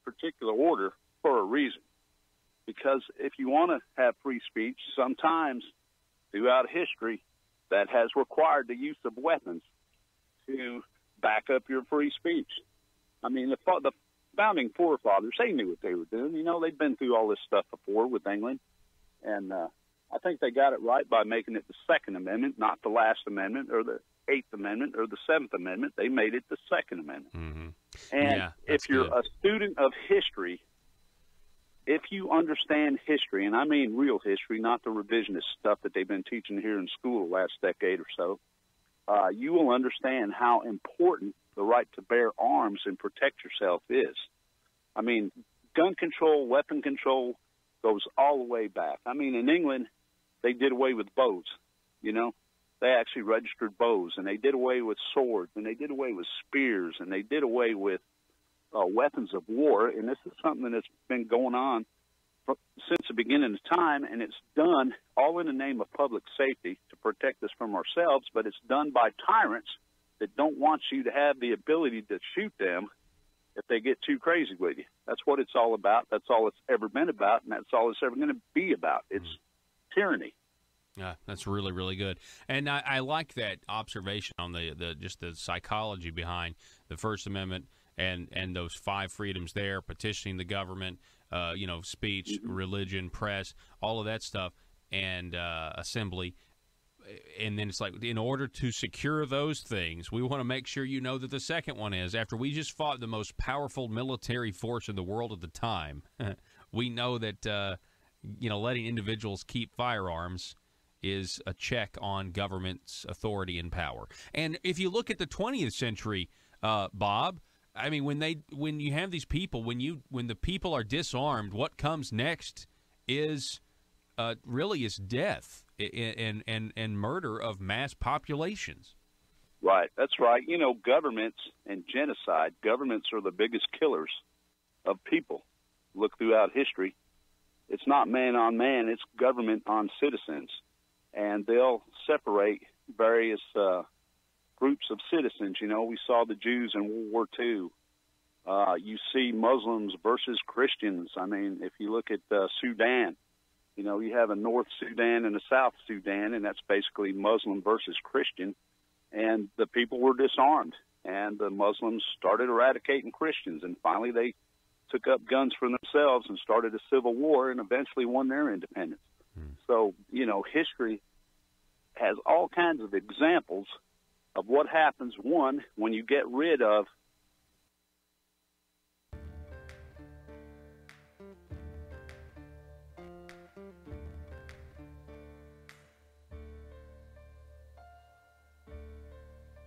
Particular order for a reason. Because if you want to have free speech, sometimes throughout history that has required the use of weapons to back up your free speech. I mean, the founding forefathers, they knew what they were doing. You know, they'd been through all this stuff before with England. And I think they got it right by making it the Second Amendment, not the Last Amendment or the Eighth Amendment or the Seventh Amendment. They made it the Second Amendment. Mm-hmm. And yeah, if you're good. a student of history, if you understand history, and I mean real history, not the revisionist stuff that they've been teaching here in school the last decade or so, you will understand how important the right to bear arms and protect yourself is. I mean, gun control, weapon control goes all the way back. I mean, in England, they did away with bows, you know. They actually registered bows, and they did away with swords, and they did away with spears, and they did away with weapons of war. And this is something that's been going on since the beginning of time, and it's done all in the name of public safety to protect us from ourselves, but it's done by tyrants that don't want you to have the ability to shoot them if they get too crazy with you. That's what it's all about. That's all it's ever been about, and that's all it's ever going to be about. It's tyranny. Yeah, that's really, really good. And I like that observation on the just the psychology behind the First Amendment and those 5 freedoms there, petitioning the government, speech, religion, press, all of that stuff, and assembly. And then it's like, in order to secure those things, we want to make sure you know that the second one is, after we just fought the most powerful military force in the world at the time, we know that, letting individuals keep firearms is a check on government's authority and power. And if you look at the 20th century, Bob, I mean, when you have these people, when the people are disarmed, what comes next is really is death and murder of mass populations. Right, that's right. You know, governments and genocide, governments are the biggest killers of people. Look throughout history. It's not man on man, it's government on citizens. And they'll separate various groups of citizens. You know, we saw the Jews in World War II. You see Muslims versus Christians. I mean, if you look at Sudan, you know, you have a North Sudan and a South Sudan, and that's basically Muslim versus Christian. And the people were disarmed, and the Muslims started eradicating Christians. And finally they took up guns for themselves and started a civil war and eventually won their independence. So, you know, history has all kinds of examples of what happens, one, when you get rid of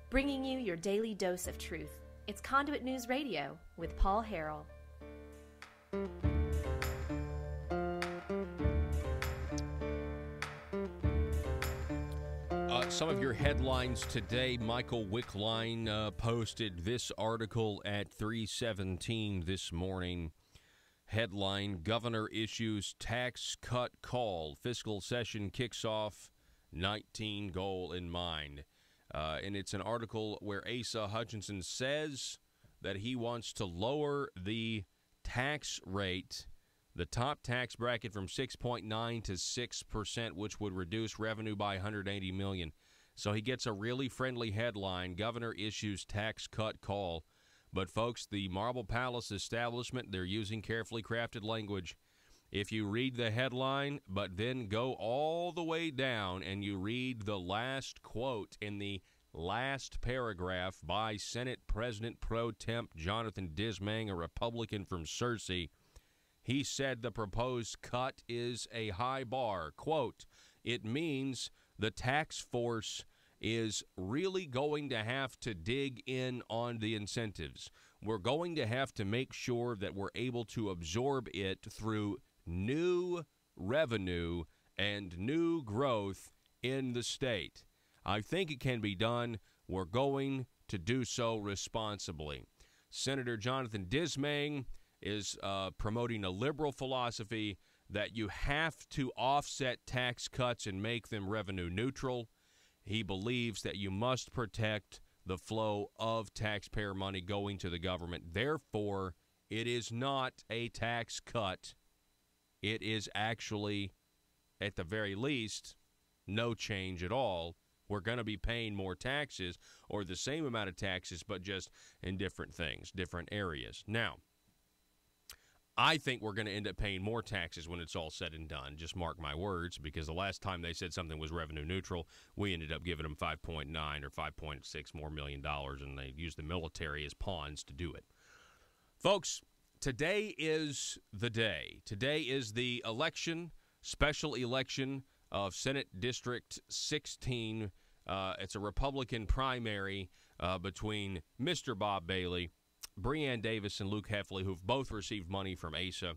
bringing you your daily dose of truth. It's Conduit News Radio with Paul Harrell. Some of your headlines today. Michael Wickline posted this article at 3:17 this morning. Headline: Governor issues tax cut call. Fiscal session kicks off, 19 goal in mind. And it's an article where Asa Hutchinson says that he wants to lower the tax rate, the top tax bracket, from 6.9 to 6%, which would reduce revenue by $180 million. So he gets a really friendly headline: Governor issues tax cut call. But folks, the Marble Palace establishment, they're using carefully crafted language. If you read the headline, but then go all the way down and you read the last quote in the last paragraph by Senate President Pro Temp Jonathan Dismang, a Republican from Searcy, he said the proposed cut is a high bar. Quote, it means the tax force is really going to have to dig in on the incentives. we're going to have to make sure that we're able to absorb it through new revenue and new growth in the state. I think it can be done. We're going to do so responsibly. Senator Jonathan Dismang is promoting a liberal philosophy that you have to offset tax cuts and make them revenue neutral. He believes that you must protect the flow of taxpayer money going to the government. Therefore, it is not a tax cut. It is actually, at the very least, no change at all. We're going to be paying more taxes or the same amount of taxes, but just in different things, different areas. Now, I think we're going to end up paying more taxes when it's all said and done. Just mark my words, because the last time they said something was revenue neutral, we ended up giving them 5.9 or 5.6 more $million, and they used the military as pawns to do it. Folks, today is the day. Today is the election, special election of Senate District 16. It's a Republican primary between Mr. Bob Bailey, Breanne Davis, and Luke Heffley, who've both received money from ASA.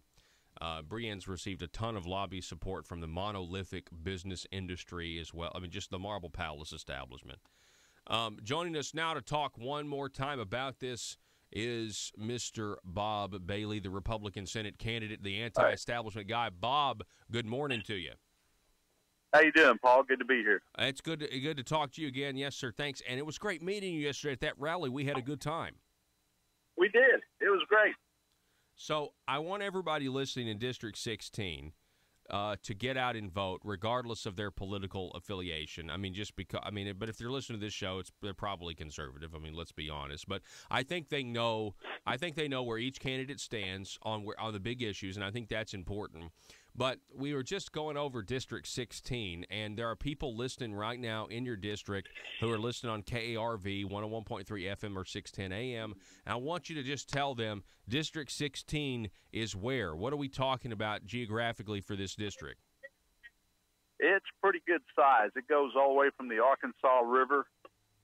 Breanne's received a ton of lobby support from the monolithic business industry as well. I mean, just the Marble Palace establishment. Joining us now to talk one more time about this is Mr. Bob Bailey, the Republican Senate candidate, the anti-establishment guy. Bob, good morning to you. How you doing, Paul? Good to be here. It's good to talk to you again. Yes, sir. Thanks. And it was great meeting you yesterday at that rally. We had a good time. We did. It was great. So I want everybody listening in District 16 to get out and vote, regardless of their political affiliation. I mean, but if they're listening to this show, they're probably conservative. I mean, let's be honest. But I think they know. I think they know where each candidate stands on the big issues, and I think that's important. But we were just going over District 16, and there are people listening right now in your district who are listening on KARV 101.3 FM or 610 AM. And I want you to just tell them District 16 is where? What are we talking about geographically for this district? It's pretty good size. It goes all the way from the Arkansas River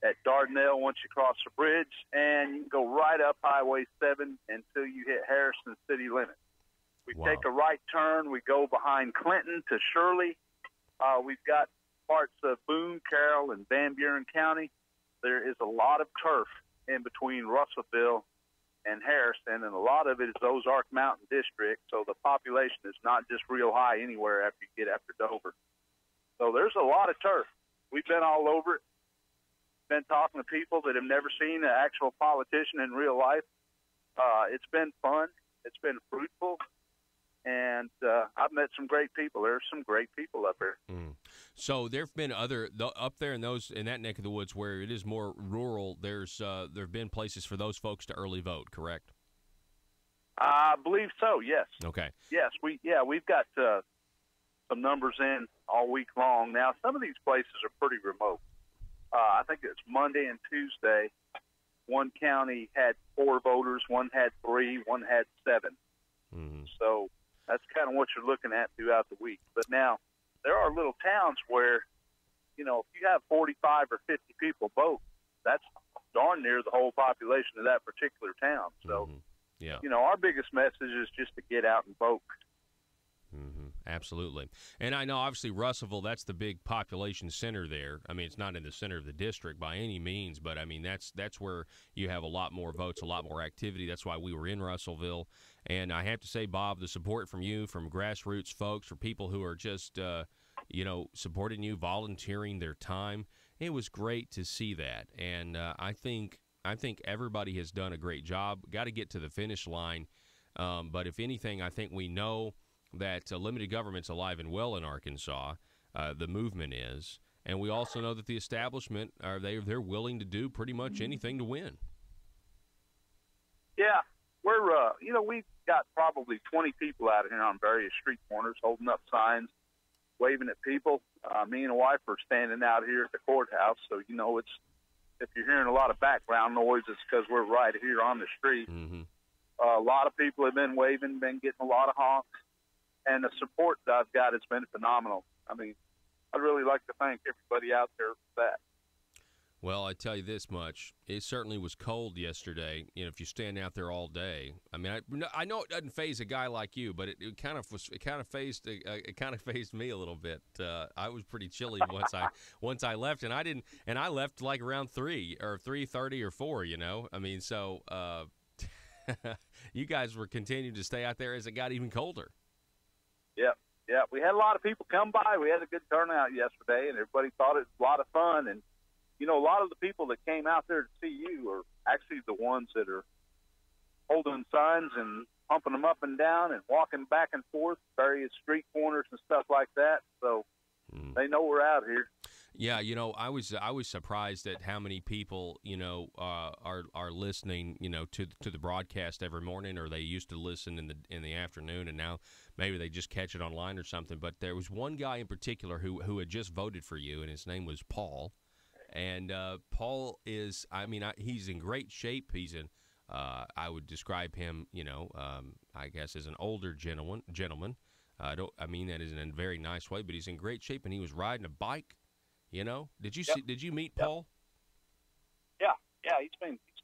at Dardanelle once you cross the bridge, and you can go right up Highway 7 until you hit Harrison city limits. We take a right turn. We go behind Clinton to Shirley. We've got parts of Boone, Carroll, and Van Buren County. There is a lot of turf in between Russellville and Harrison, and a lot of it is Ozark Mountain District, so the population is not just real high anywhere after you get after Dover. So there's a lot of turf. We've been all over it, been talking to people that have never seen an actual politician in real life. It's been fun. It's been fruitful. And I've met some great people. There's some great people up there. So there have been up there in that neck of the woods where it is more rural. There have been places for those folks to early vote, correct? I believe so. Yes. Okay. Yes. We've got some numbers in all week long. Now, some of these places are pretty remote. I think it's Monday and Tuesday. One county had 4 voters. One had 3. One had 7. So that's kind of what you're looking at throughout the week. But now there are little towns where, if you have 45 or 50 people vote, that's darn near the whole population of that particular town. So, our biggest message is just to get out and vote. Absolutely. And I know, obviously, Russellville, that's the big population center there. I mean, it's not in the center of the district by any means, but, I mean, that's where you have a lot more votes, a lot more activity. That's why we were in Russellville. And I have to say, Bob, the support from you, from grassroots folks, for people who are just, supporting you, volunteering their time, it was great to see that. And I think everybody has done a great job. Got to get to the finish line. But if anything, I think we know that limited government's alive and well in Arkansas. The movement is. And we also know that the establishment, they're willing to do pretty much anything to win. Yeah. We've got probably 20 people out here on various street corners holding up signs, waving at people. Me and the wife are standing out here at the courthouse, so, if you're hearing a lot of background noise, it's because we're right here on the street. A lot of people have been waving, been getting a lot of honks, and the support that I've got has been phenomenal. I mean, I'd really like to thank everybody out there for that. Well, I tell you this much: it certainly was cold yesterday. You know, if you stand out there all day, I mean, I know it doesn't faze a guy like you, but it kind of phased me a little bit. I was pretty chilly once I left, and I left like around 3:30 or 4. You know, I mean, so you guys were continuing to stay out there as it got even colder. Yeah, we had a lot of people come by. We had a good turnout yesterday, and everybody thought it was a lot of fun. And you know, a lot of the people that came out there to see you are actually the ones that are holding signs and pumping them up and down and walking back and forth, various street corners and stuff like that. So they know we're out here. Yeah, you know, I was surprised at how many people, you know, are listening, you know, to the broadcast every morning, or they used to listen in the afternoon, and now maybe they just catch it online or something. But there was one guy in particular who had just voted for you, and his name was Paul. And Paul is, I mean, he's in great shape. He's in, I would describe him, you know, I guess as an older gentleman. I mean that is in a very nice way, but he's in great shape, and he was riding a bike. You know, did you meet Paul? Yeah, he's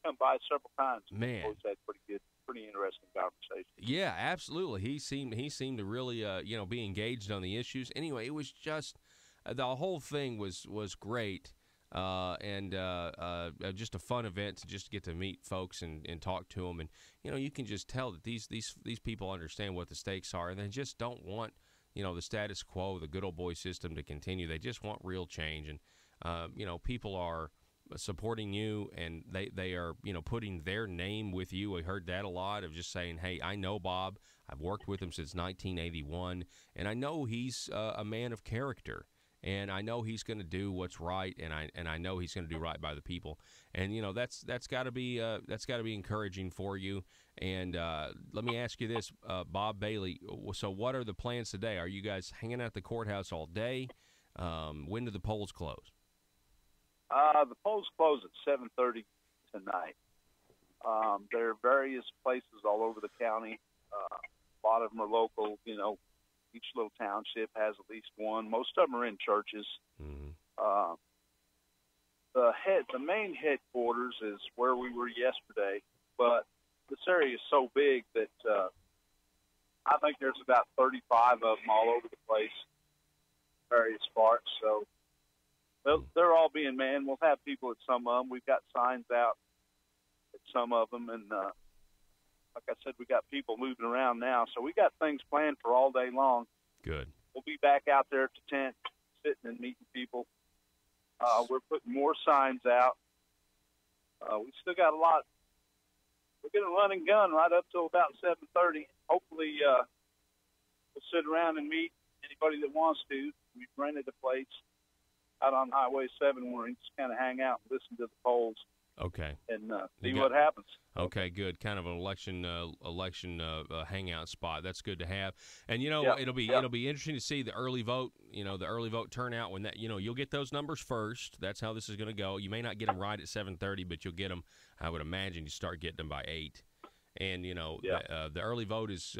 come by several times. Man, always had pretty interesting conversation. Yeah, absolutely. He seemed to really, you know, be engaged on the issues. Anyway, it was just the whole thing was great. And just a fun event to just get to meet folks and talk to them. And, you know, you can just tell that these people understand what the stakes are, and they just don't want, you know, the status quo, the good old boy system to continue. They just want real change. And, you know, people are supporting you, and they are, you know, putting their name with you. We heard that a lot, of just saying, hey, I know Bob. I've worked with him since 1981, and I know he's a man of character. And I know he's going to do what's right, and I know he's going to do right by the people. And you know that's got to be encouraging for you. And let me ask you this, Bob Bailey. So what are the plans today? Are you guys hanging out at the courthouse all day? When do the polls close? The polls close at 7:30 tonight. There are various places all over the county. A lot of them are local, you know. Each little township has at least one. Most of them are in churches. Mm-hmm. The main headquarters is where we were yesterday, but this area is so big that I think there's about 35 of them all over the place, various parts. So they're all being manned. We'll have people at some of them. We've got signs out at some of them, and like I said, we got people moving around now, so we got things planned for all day long. Good. We'll be back out there at the tent, sitting and meeting people. We're putting more signs out. We still got a lot. We're going to run and gun right up till about 7:30. Hopefully, we'll sit around and meet anybody that wants to. We've rented a place out on Highway 7 where we can just kind of hang out and listen to the polls. Okay. And see what happens. Okay, good. Kind of an election hangout spot. That's good to have. And you know, it'll be interesting to see the early vote. You know, the early vote turnout when that. You know, you'll get those numbers first. That's how this is going to go. You may not get them right at 7:30, but you'll get them. I would imagine you start getting them by 8. And you know, the early vote is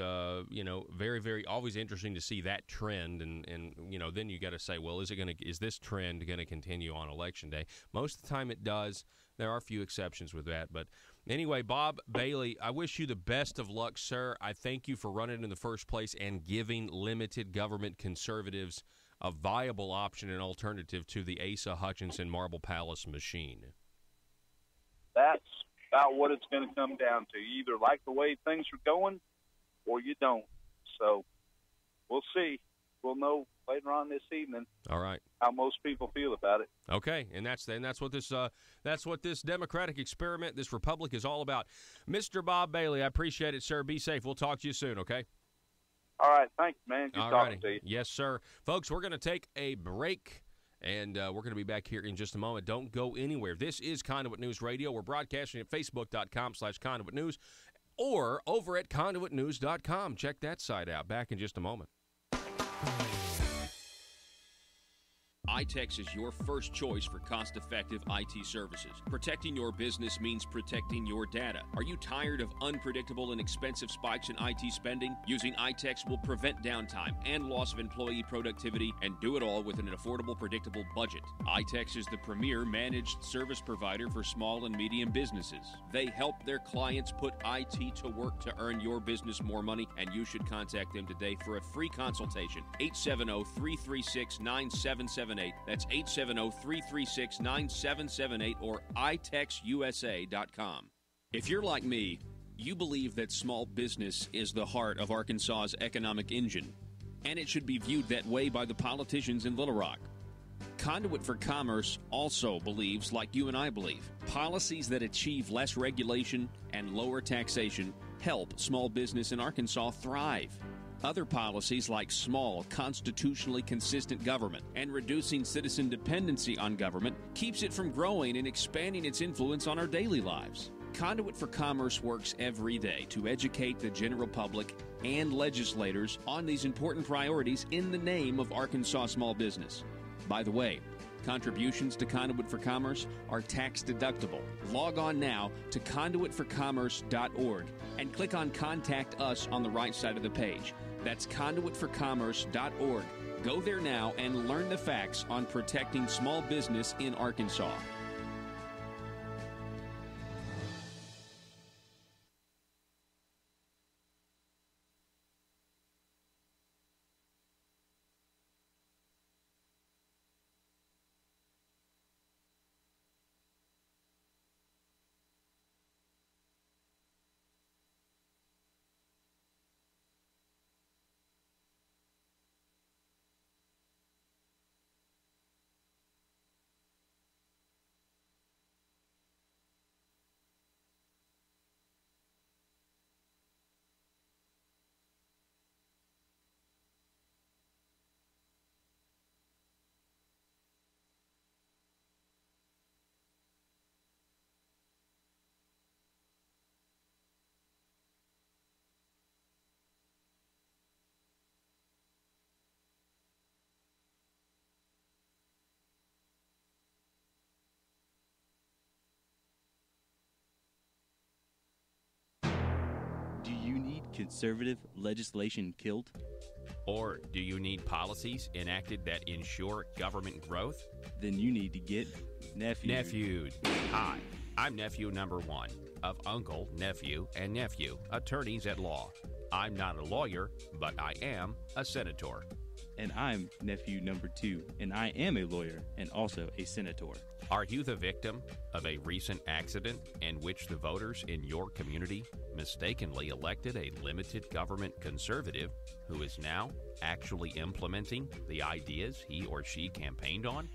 you know, very, very always interesting to see that trend. And you know, then you got to say, well, is this trend going to continue on Election Day? Most of the time, it does. There are a few exceptions with that. But anyway, Bob Bailey, I wish you the best of luck, sir. I thank you for running in the first place and giving limited government conservatives a viable option and alternative to the Asa Hutchinson Marble Palace machine. That's about what it's going to come down to. You either like the way things are going or you don't. So we'll see. We'll know later on this evening. All right. How most people feel about it. Okay, and that's what this Democratic experiment, this Republic, is all about. Mr. Bob Bailey, I appreciate it, sir. Be safe. We'll talk to you soon. Okay. All right. Thanks, man. Good talking to you. Yes, sir. Folks, we're going to take a break, and we're going to be back here in just a moment. Don't go anywhere. This is Conduit News Radio. We're broadcasting at Facebook.com/Conduit News or over at ConduitNews.com. Check that site out. Back in just a moment. iTex is your first choice for cost-effective IT services. Protecting your business means protecting your data. Are you tired of unpredictable and expensive spikes in IT spending? Using iTex will prevent downtime and loss of employee productivity and do it all with an affordable, predictable budget. iTex is the premier managed service provider for small and medium businesses. They help their clients put IT to work to earn your business more money, and you should contact them today for a free consultation. 870-336-9778. That's 870-336-9778 or itexusa.com. If you're like me, you believe that small business is the heart of Arkansas's economic engine, and it should be viewed that way by the politicians in Little Rock. Conduit for Commerce also believes, like you and I believe, policies that achieve less regulation and lower taxation help small business in Arkansas thrive. Other policies like small, constitutionally consistent government and reducing citizen dependency on government keeps it from growing and expanding its influence on our daily lives. Conduit for Commerce works every day to educate the general public and legislators on these important priorities in the name of Arkansas small business. By the way, contributions to Conduit for Commerce are tax deductible. Log on now to conduitforcommerce.org and click on Contact Us on the right side of the page. That's conduitforcommerce.org. Go there now and learn the facts on protecting small business in Arkansas. Do you need conservative legislation killed? Or do you need policies enacted that ensure government growth? Then you need to get Nephewed. Hi, I'm nephew number 1 of uncle, nephew, and nephew, attorneys at law. I'm not a lawyer, but I am a senator. And I'm nephew number 2, and I am a lawyer and also a senator. Are you the victim of a recent accident in which the voters in your community mistakenly elected a limited government conservative who is now actually implementing the ideas he or she campaigned on?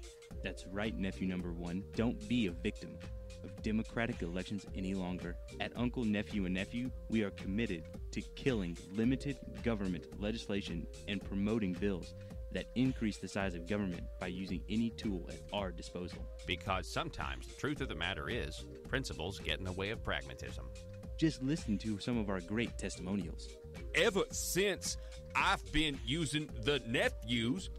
That's right, nephew number 1. Don't be a victim of democratic elections any longer. At Uncle, Nephew, and Nephew, we are committed to killing limited government legislation and promoting bills that increase the size of government by using any tool at our disposal. Because sometimes the truth of the matter is, principles get in the way of pragmatism. Just listen to some of our great testimonials. Ever since I've been using the nephews,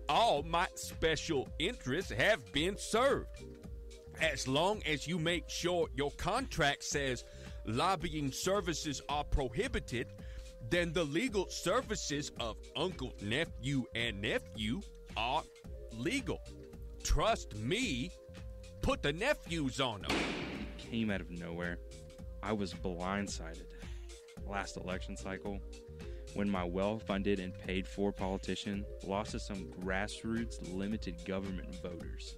all my special interests have been served. As long as you make sure your contract says lobbying services are prohibited, then the legal services of Uncle, Nephew, and Nephew are legal. Trust me, put the nephews on them. It came out of nowhere. I was blindsided last election cycle when my well-funded and paid-for politician lost to some grassroots limited government voters.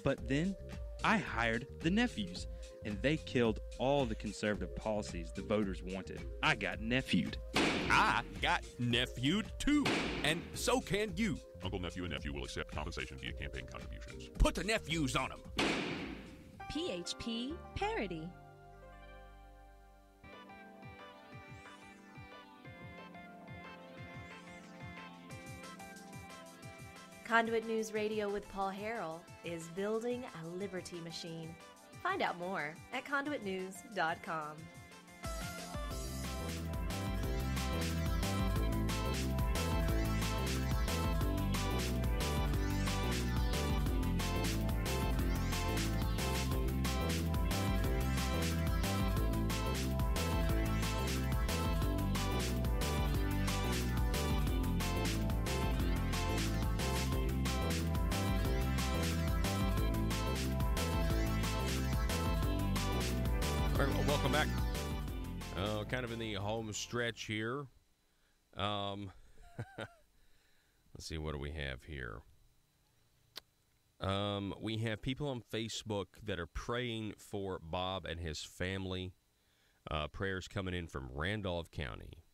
But then I hired the nephews, and they killed all the conservative policies the voters wanted. I got nephewed. I got nephewed too, and so can you. Uncle, Nephew, and Nephew will accept compensation via campaign contributions. Put the nephews on them. PHP Parody. Conduit News Radio with Paul Harrell is building a liberty machine. Find out more at conduitnews.com. All right, well, welcome back. Kind of in the home stretch here. Let's see, what do we have here? We have people on Facebook that are praying for Bob and his family. Prayers coming in from Randolph County.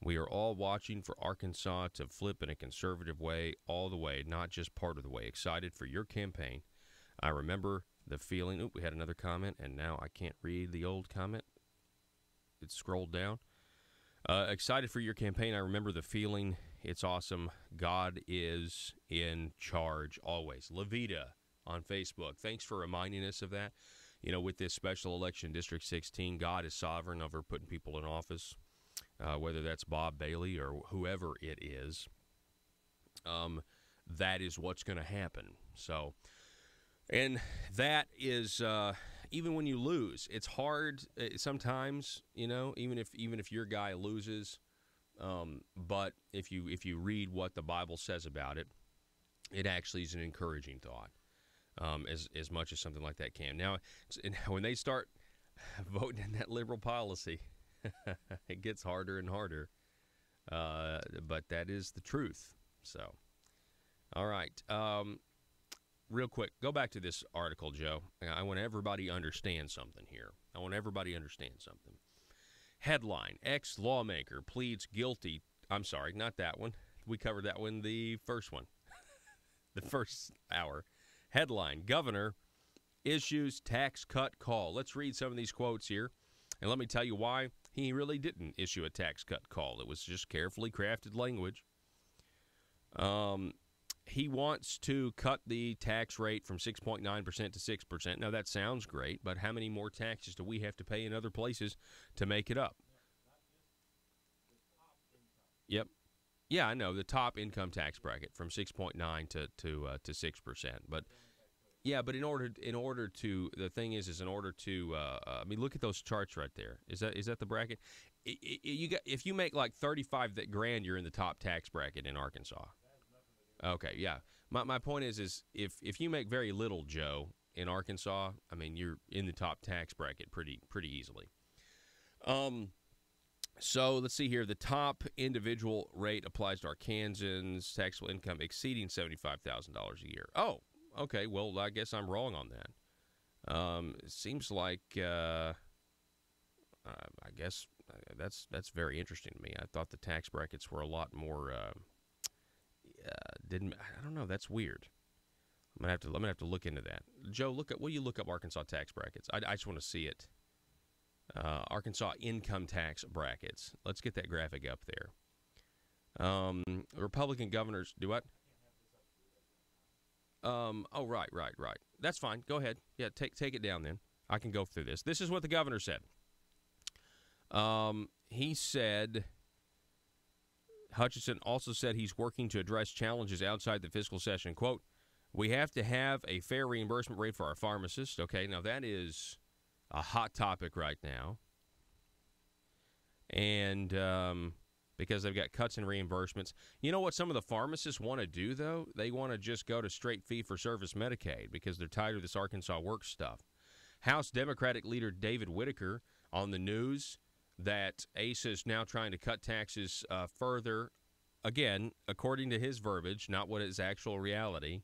We are all watching for Arkansas to flip in a conservative way all the way, not just part of the way. Excited for your campaign. I remember the feeling. Oop, we had another comment, and now I can't read the old comment. It scrolled down. Excited for your campaign. I remember the feeling. It's awesome. God is in charge always. Levita on Facebook. Thanks for reminding us of that. You know, with this special election, District 16, God is sovereign over putting people in office, whether that's Bob Bailey or whoever it is. That is what's going to happen. So, and that is even when you lose, it's hard sometimes. You know, even if your guy loses, but if you read what the Bible says about it, it actually is an encouraging thought. As much as something like that can. Now, when they start voting in that liberal policy, it gets harder and harder. But that is the truth. So, all right. Real quick, go back to this article, Joe. I want everybody to understand something here. Headline, ex-lawmaker pleads guilty. I'm sorry, not that one. We covered that one, the first one, the first hour. Headline, Governor issues tax cut call. Let's read some of these quotes here, and let me tell you why he really didn't issue a tax cut call. It was just carefully crafted language. He wants to cut the tax rate from 6.9% to 6%. Now, that sounds great, but how many more taxes do we have to pay in other places to make it up? Yep. Yeah, I know, the top income tax bracket from 6.9 to 6%. But yeah, but in order to the thing is in order to I mean, look at those charts right there. Is that the bracket? If you make like 35 grand, you're in the top tax bracket in Arkansas. Okay, yeah. My point is if you make very little, Joe, in Arkansas, I mean, you're in the top tax bracket pretty easily. So let's see here. The top individual rate applies to Arkansans' taxable income exceeding $75,000 a year. Oh, okay. Well, I guess I'm wrong on that. It seems like I guess that's very interesting to me. I thought the tax brackets were a lot more. I don't know. That's weird. I'm gonna have to look into that. Joe, will you look up Arkansas tax brackets? I just want to see it. Arkansas income tax brackets. Let's get that graphic up there. Republican governors do what? Oh, right. That's fine. Go ahead. Yeah, take it down then. I can go through this. This is what the governor said. He said, Hutchinson also said he's working to address challenges outside the fiscal session. Quote, we have to have a fair reimbursement rate for our pharmacists. Okay, now that is a hot topic right now. And because they've got cuts in reimbursements. You know what some of the pharmacists want to do, though? They want to just go to straight fee-for-service Medicaid because they're tired of this Arkansas work stuff. House Democratic leader David Whitaker on the news that ASA is now trying to cut taxes further. Again, according to his verbiage, not what is actual reality.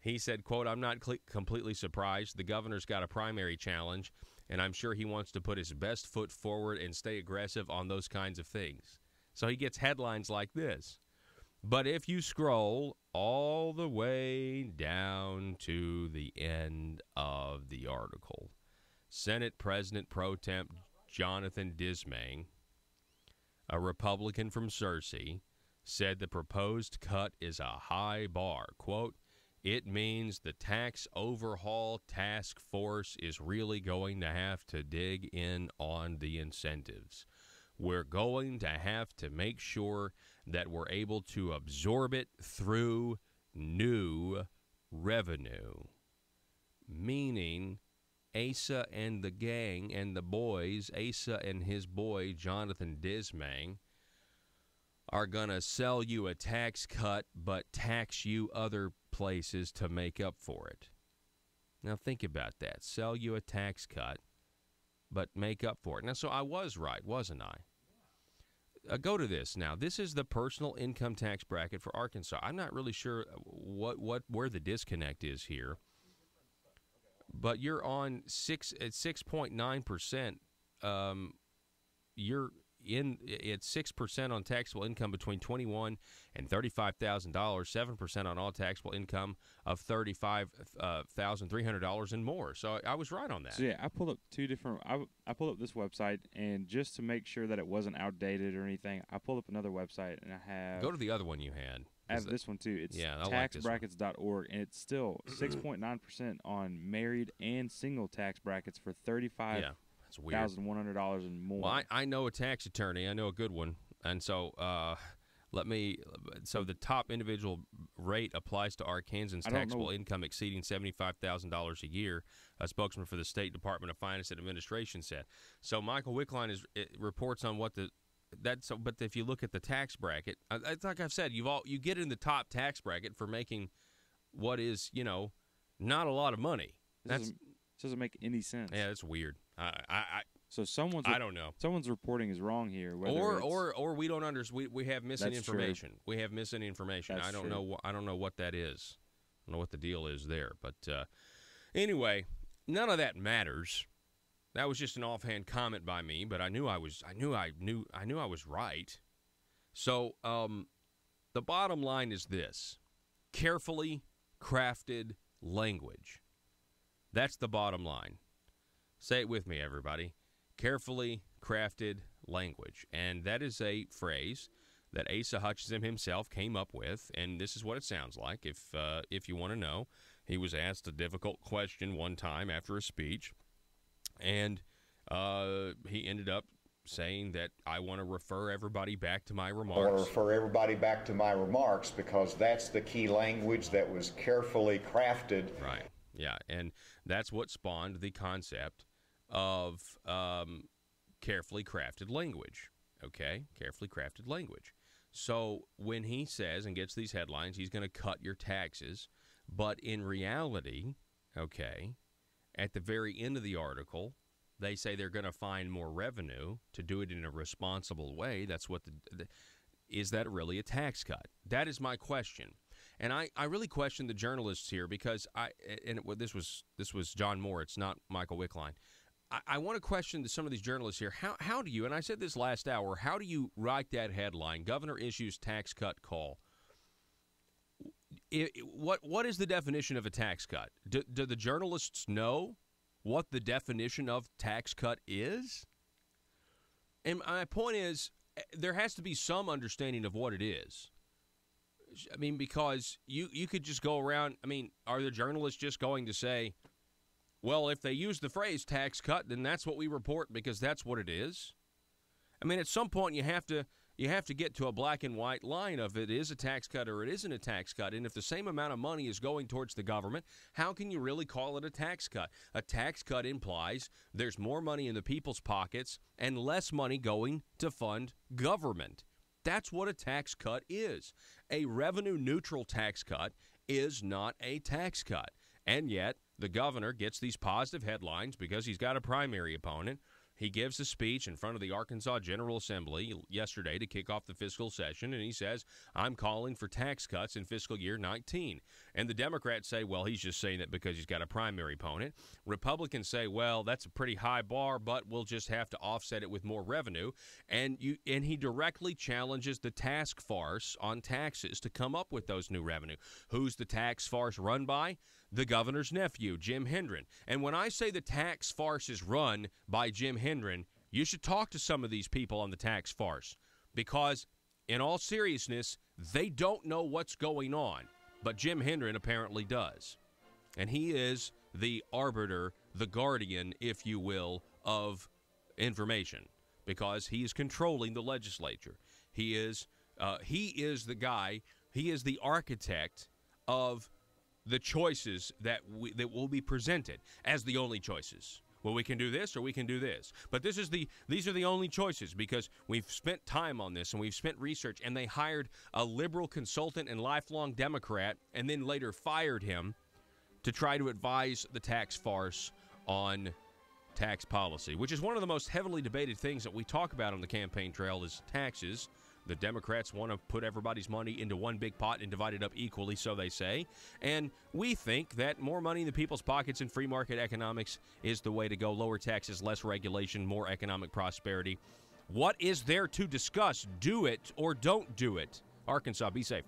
He said, quote, I'm not completely surprised. The governor's got a primary challenge, and I'm sure he wants to put his best foot forward and stay aggressive on those kinds of things. So he gets headlines like this. But if you scroll all the way down to the end of the article, Senate President Pro Temp Jonathan Dismang, a Republican from Searcy, said the proposed cut is a high bar. Quote, it means the tax overhaul task force is really going to have to dig in on the incentives. We're going to have to make sure that we're able to absorb it through new revenue. Meaning Asa and the gang and the boys, Asa and his boy Jonathan Dismang, are going to sell you a tax cut but tax you other places to make up for it. Now think about that. Sell you a tax cut but make up for it. Now, so I was right, wasn't I? Go to this now. This is the personal income tax bracket for Arkansas. I'm not really sure where the disconnect is here, but you're on 6.9%. You're in at 6% on taxable income between $21,000 and $35,000, 7% on all taxable income of $35,300 and more. So I was right on that. So yeah, I pulled up two different. I pulled up this website, and just to make sure that it wasn't outdated or anything, I pulled up another website, and I have. Go to the other one you had. I have this one too. It's taxbrackets.org, and it's still 6.9% on married and single tax brackets for $35,100 and more. Well, I know a tax attorney. I know a good one, and so So the top individual rate applies to Arkansans' taxable income exceeding $75,000 a year. A spokesman for the State Department of Finance and Administration said. So Michael Wickline reports on what but if you look at the tax bracket, it's like I've said, you get in the top tax bracket for making what is not a lot of money. This doesn't make any sense. Yeah, it's weird. So I don't know. Someone's reporting is wrong here. Or we don't understand. We have missing information. We have missing information. I don't know what that is. I don't know what the deal is there. But anyway, none of that matters. That was just an offhand comment by me, but I knew I was right. So the bottom line is this: carefully crafted language. That's the bottom line. Say it with me, everybody. Carefully crafted language. And that is a phrase that Asa Hutchinson himself came up with, and this is what it sounds like. If you want to know, he was asked a difficult question one time after a speech, and he ended up saying that I want to refer everybody back to my remarks. I want to refer everybody back to my remarks because that's the key language that was carefully crafted. Right. Yeah, and that's what spawned the concept of carefully crafted language. Okay, carefully crafted language. So when he says and gets these headlines, he's going to cut your taxes, but in reality, okay, at the very end of the article, they say they're going to find more revenue to do it in a responsible way. That's what is that really a tax cut? That is my question. And I really question the journalists here because this was John Moore. It's not Michael Wickline. I want to question some of these journalists here. How do you, and I said this last hour, how do you write that headline, Governor issues tax cut call? What is the definition of a tax cut? Do the journalists know what the definition of tax cut is? And my point is, there has to be some understanding of what it is. I mean, because you could just go around. I mean, are the journalists just going to say, well, if they use the phrase tax cut, then that's what we report because that's what it is? I mean, at some point you have to get to a black and white line of it is a tax cut or it isn't a tax cut. And if the same amount of money is going towards the government, how can you really call it a tax cut? A tax cut implies there's more money in the people's pockets and less money going to fund government. That's what a tax cut is. A revenue-neutral tax cut is not a tax cut. And yet, the governor gets these positive headlines because he's got a primary opponent. He gives a speech in front of the Arkansas General Assembly yesterday to kick off the fiscal session, and he says, I'm calling for tax cuts in fiscal year 19. And the Democrats say, well, he's just saying that because he's got a primary opponent. Republicans say, well, that's a pretty high bar, but we'll just have to offset it with more revenue. And he directly challenges the task force on taxes to come up with those new revenue. Who's the tax force run by? The governor's nephew, Jim Hendren. And when I say the tax farce is run by Jim Hendren, you should talk to some of these people on the tax farce because, in all seriousness, they don't know what's going on. But Jim Hendren apparently does. And he is the arbiter, the guardian, if you will, of information because he is controlling the legislature. He is the guy, he is the architect of the choices that will be presented as the only choices. Well, we can do this or we can do this. But these are the only choices because we've spent time on this and we've spent research, and they hired a liberal consultant and lifelong Democrat and then later fired him to try to advise the tax farce on tax policy, which is one of the most heavily debated things that we talk about on the campaign trail is taxes. The Democrats want to put everybody's money into one big pot and divide it up equally, so they say. And we think that more money in the people's pockets and free market economics is the way to go. Lower taxes, less regulation, more economic prosperity. What is there to discuss? Do it or don't do it. Arkansas, be safe.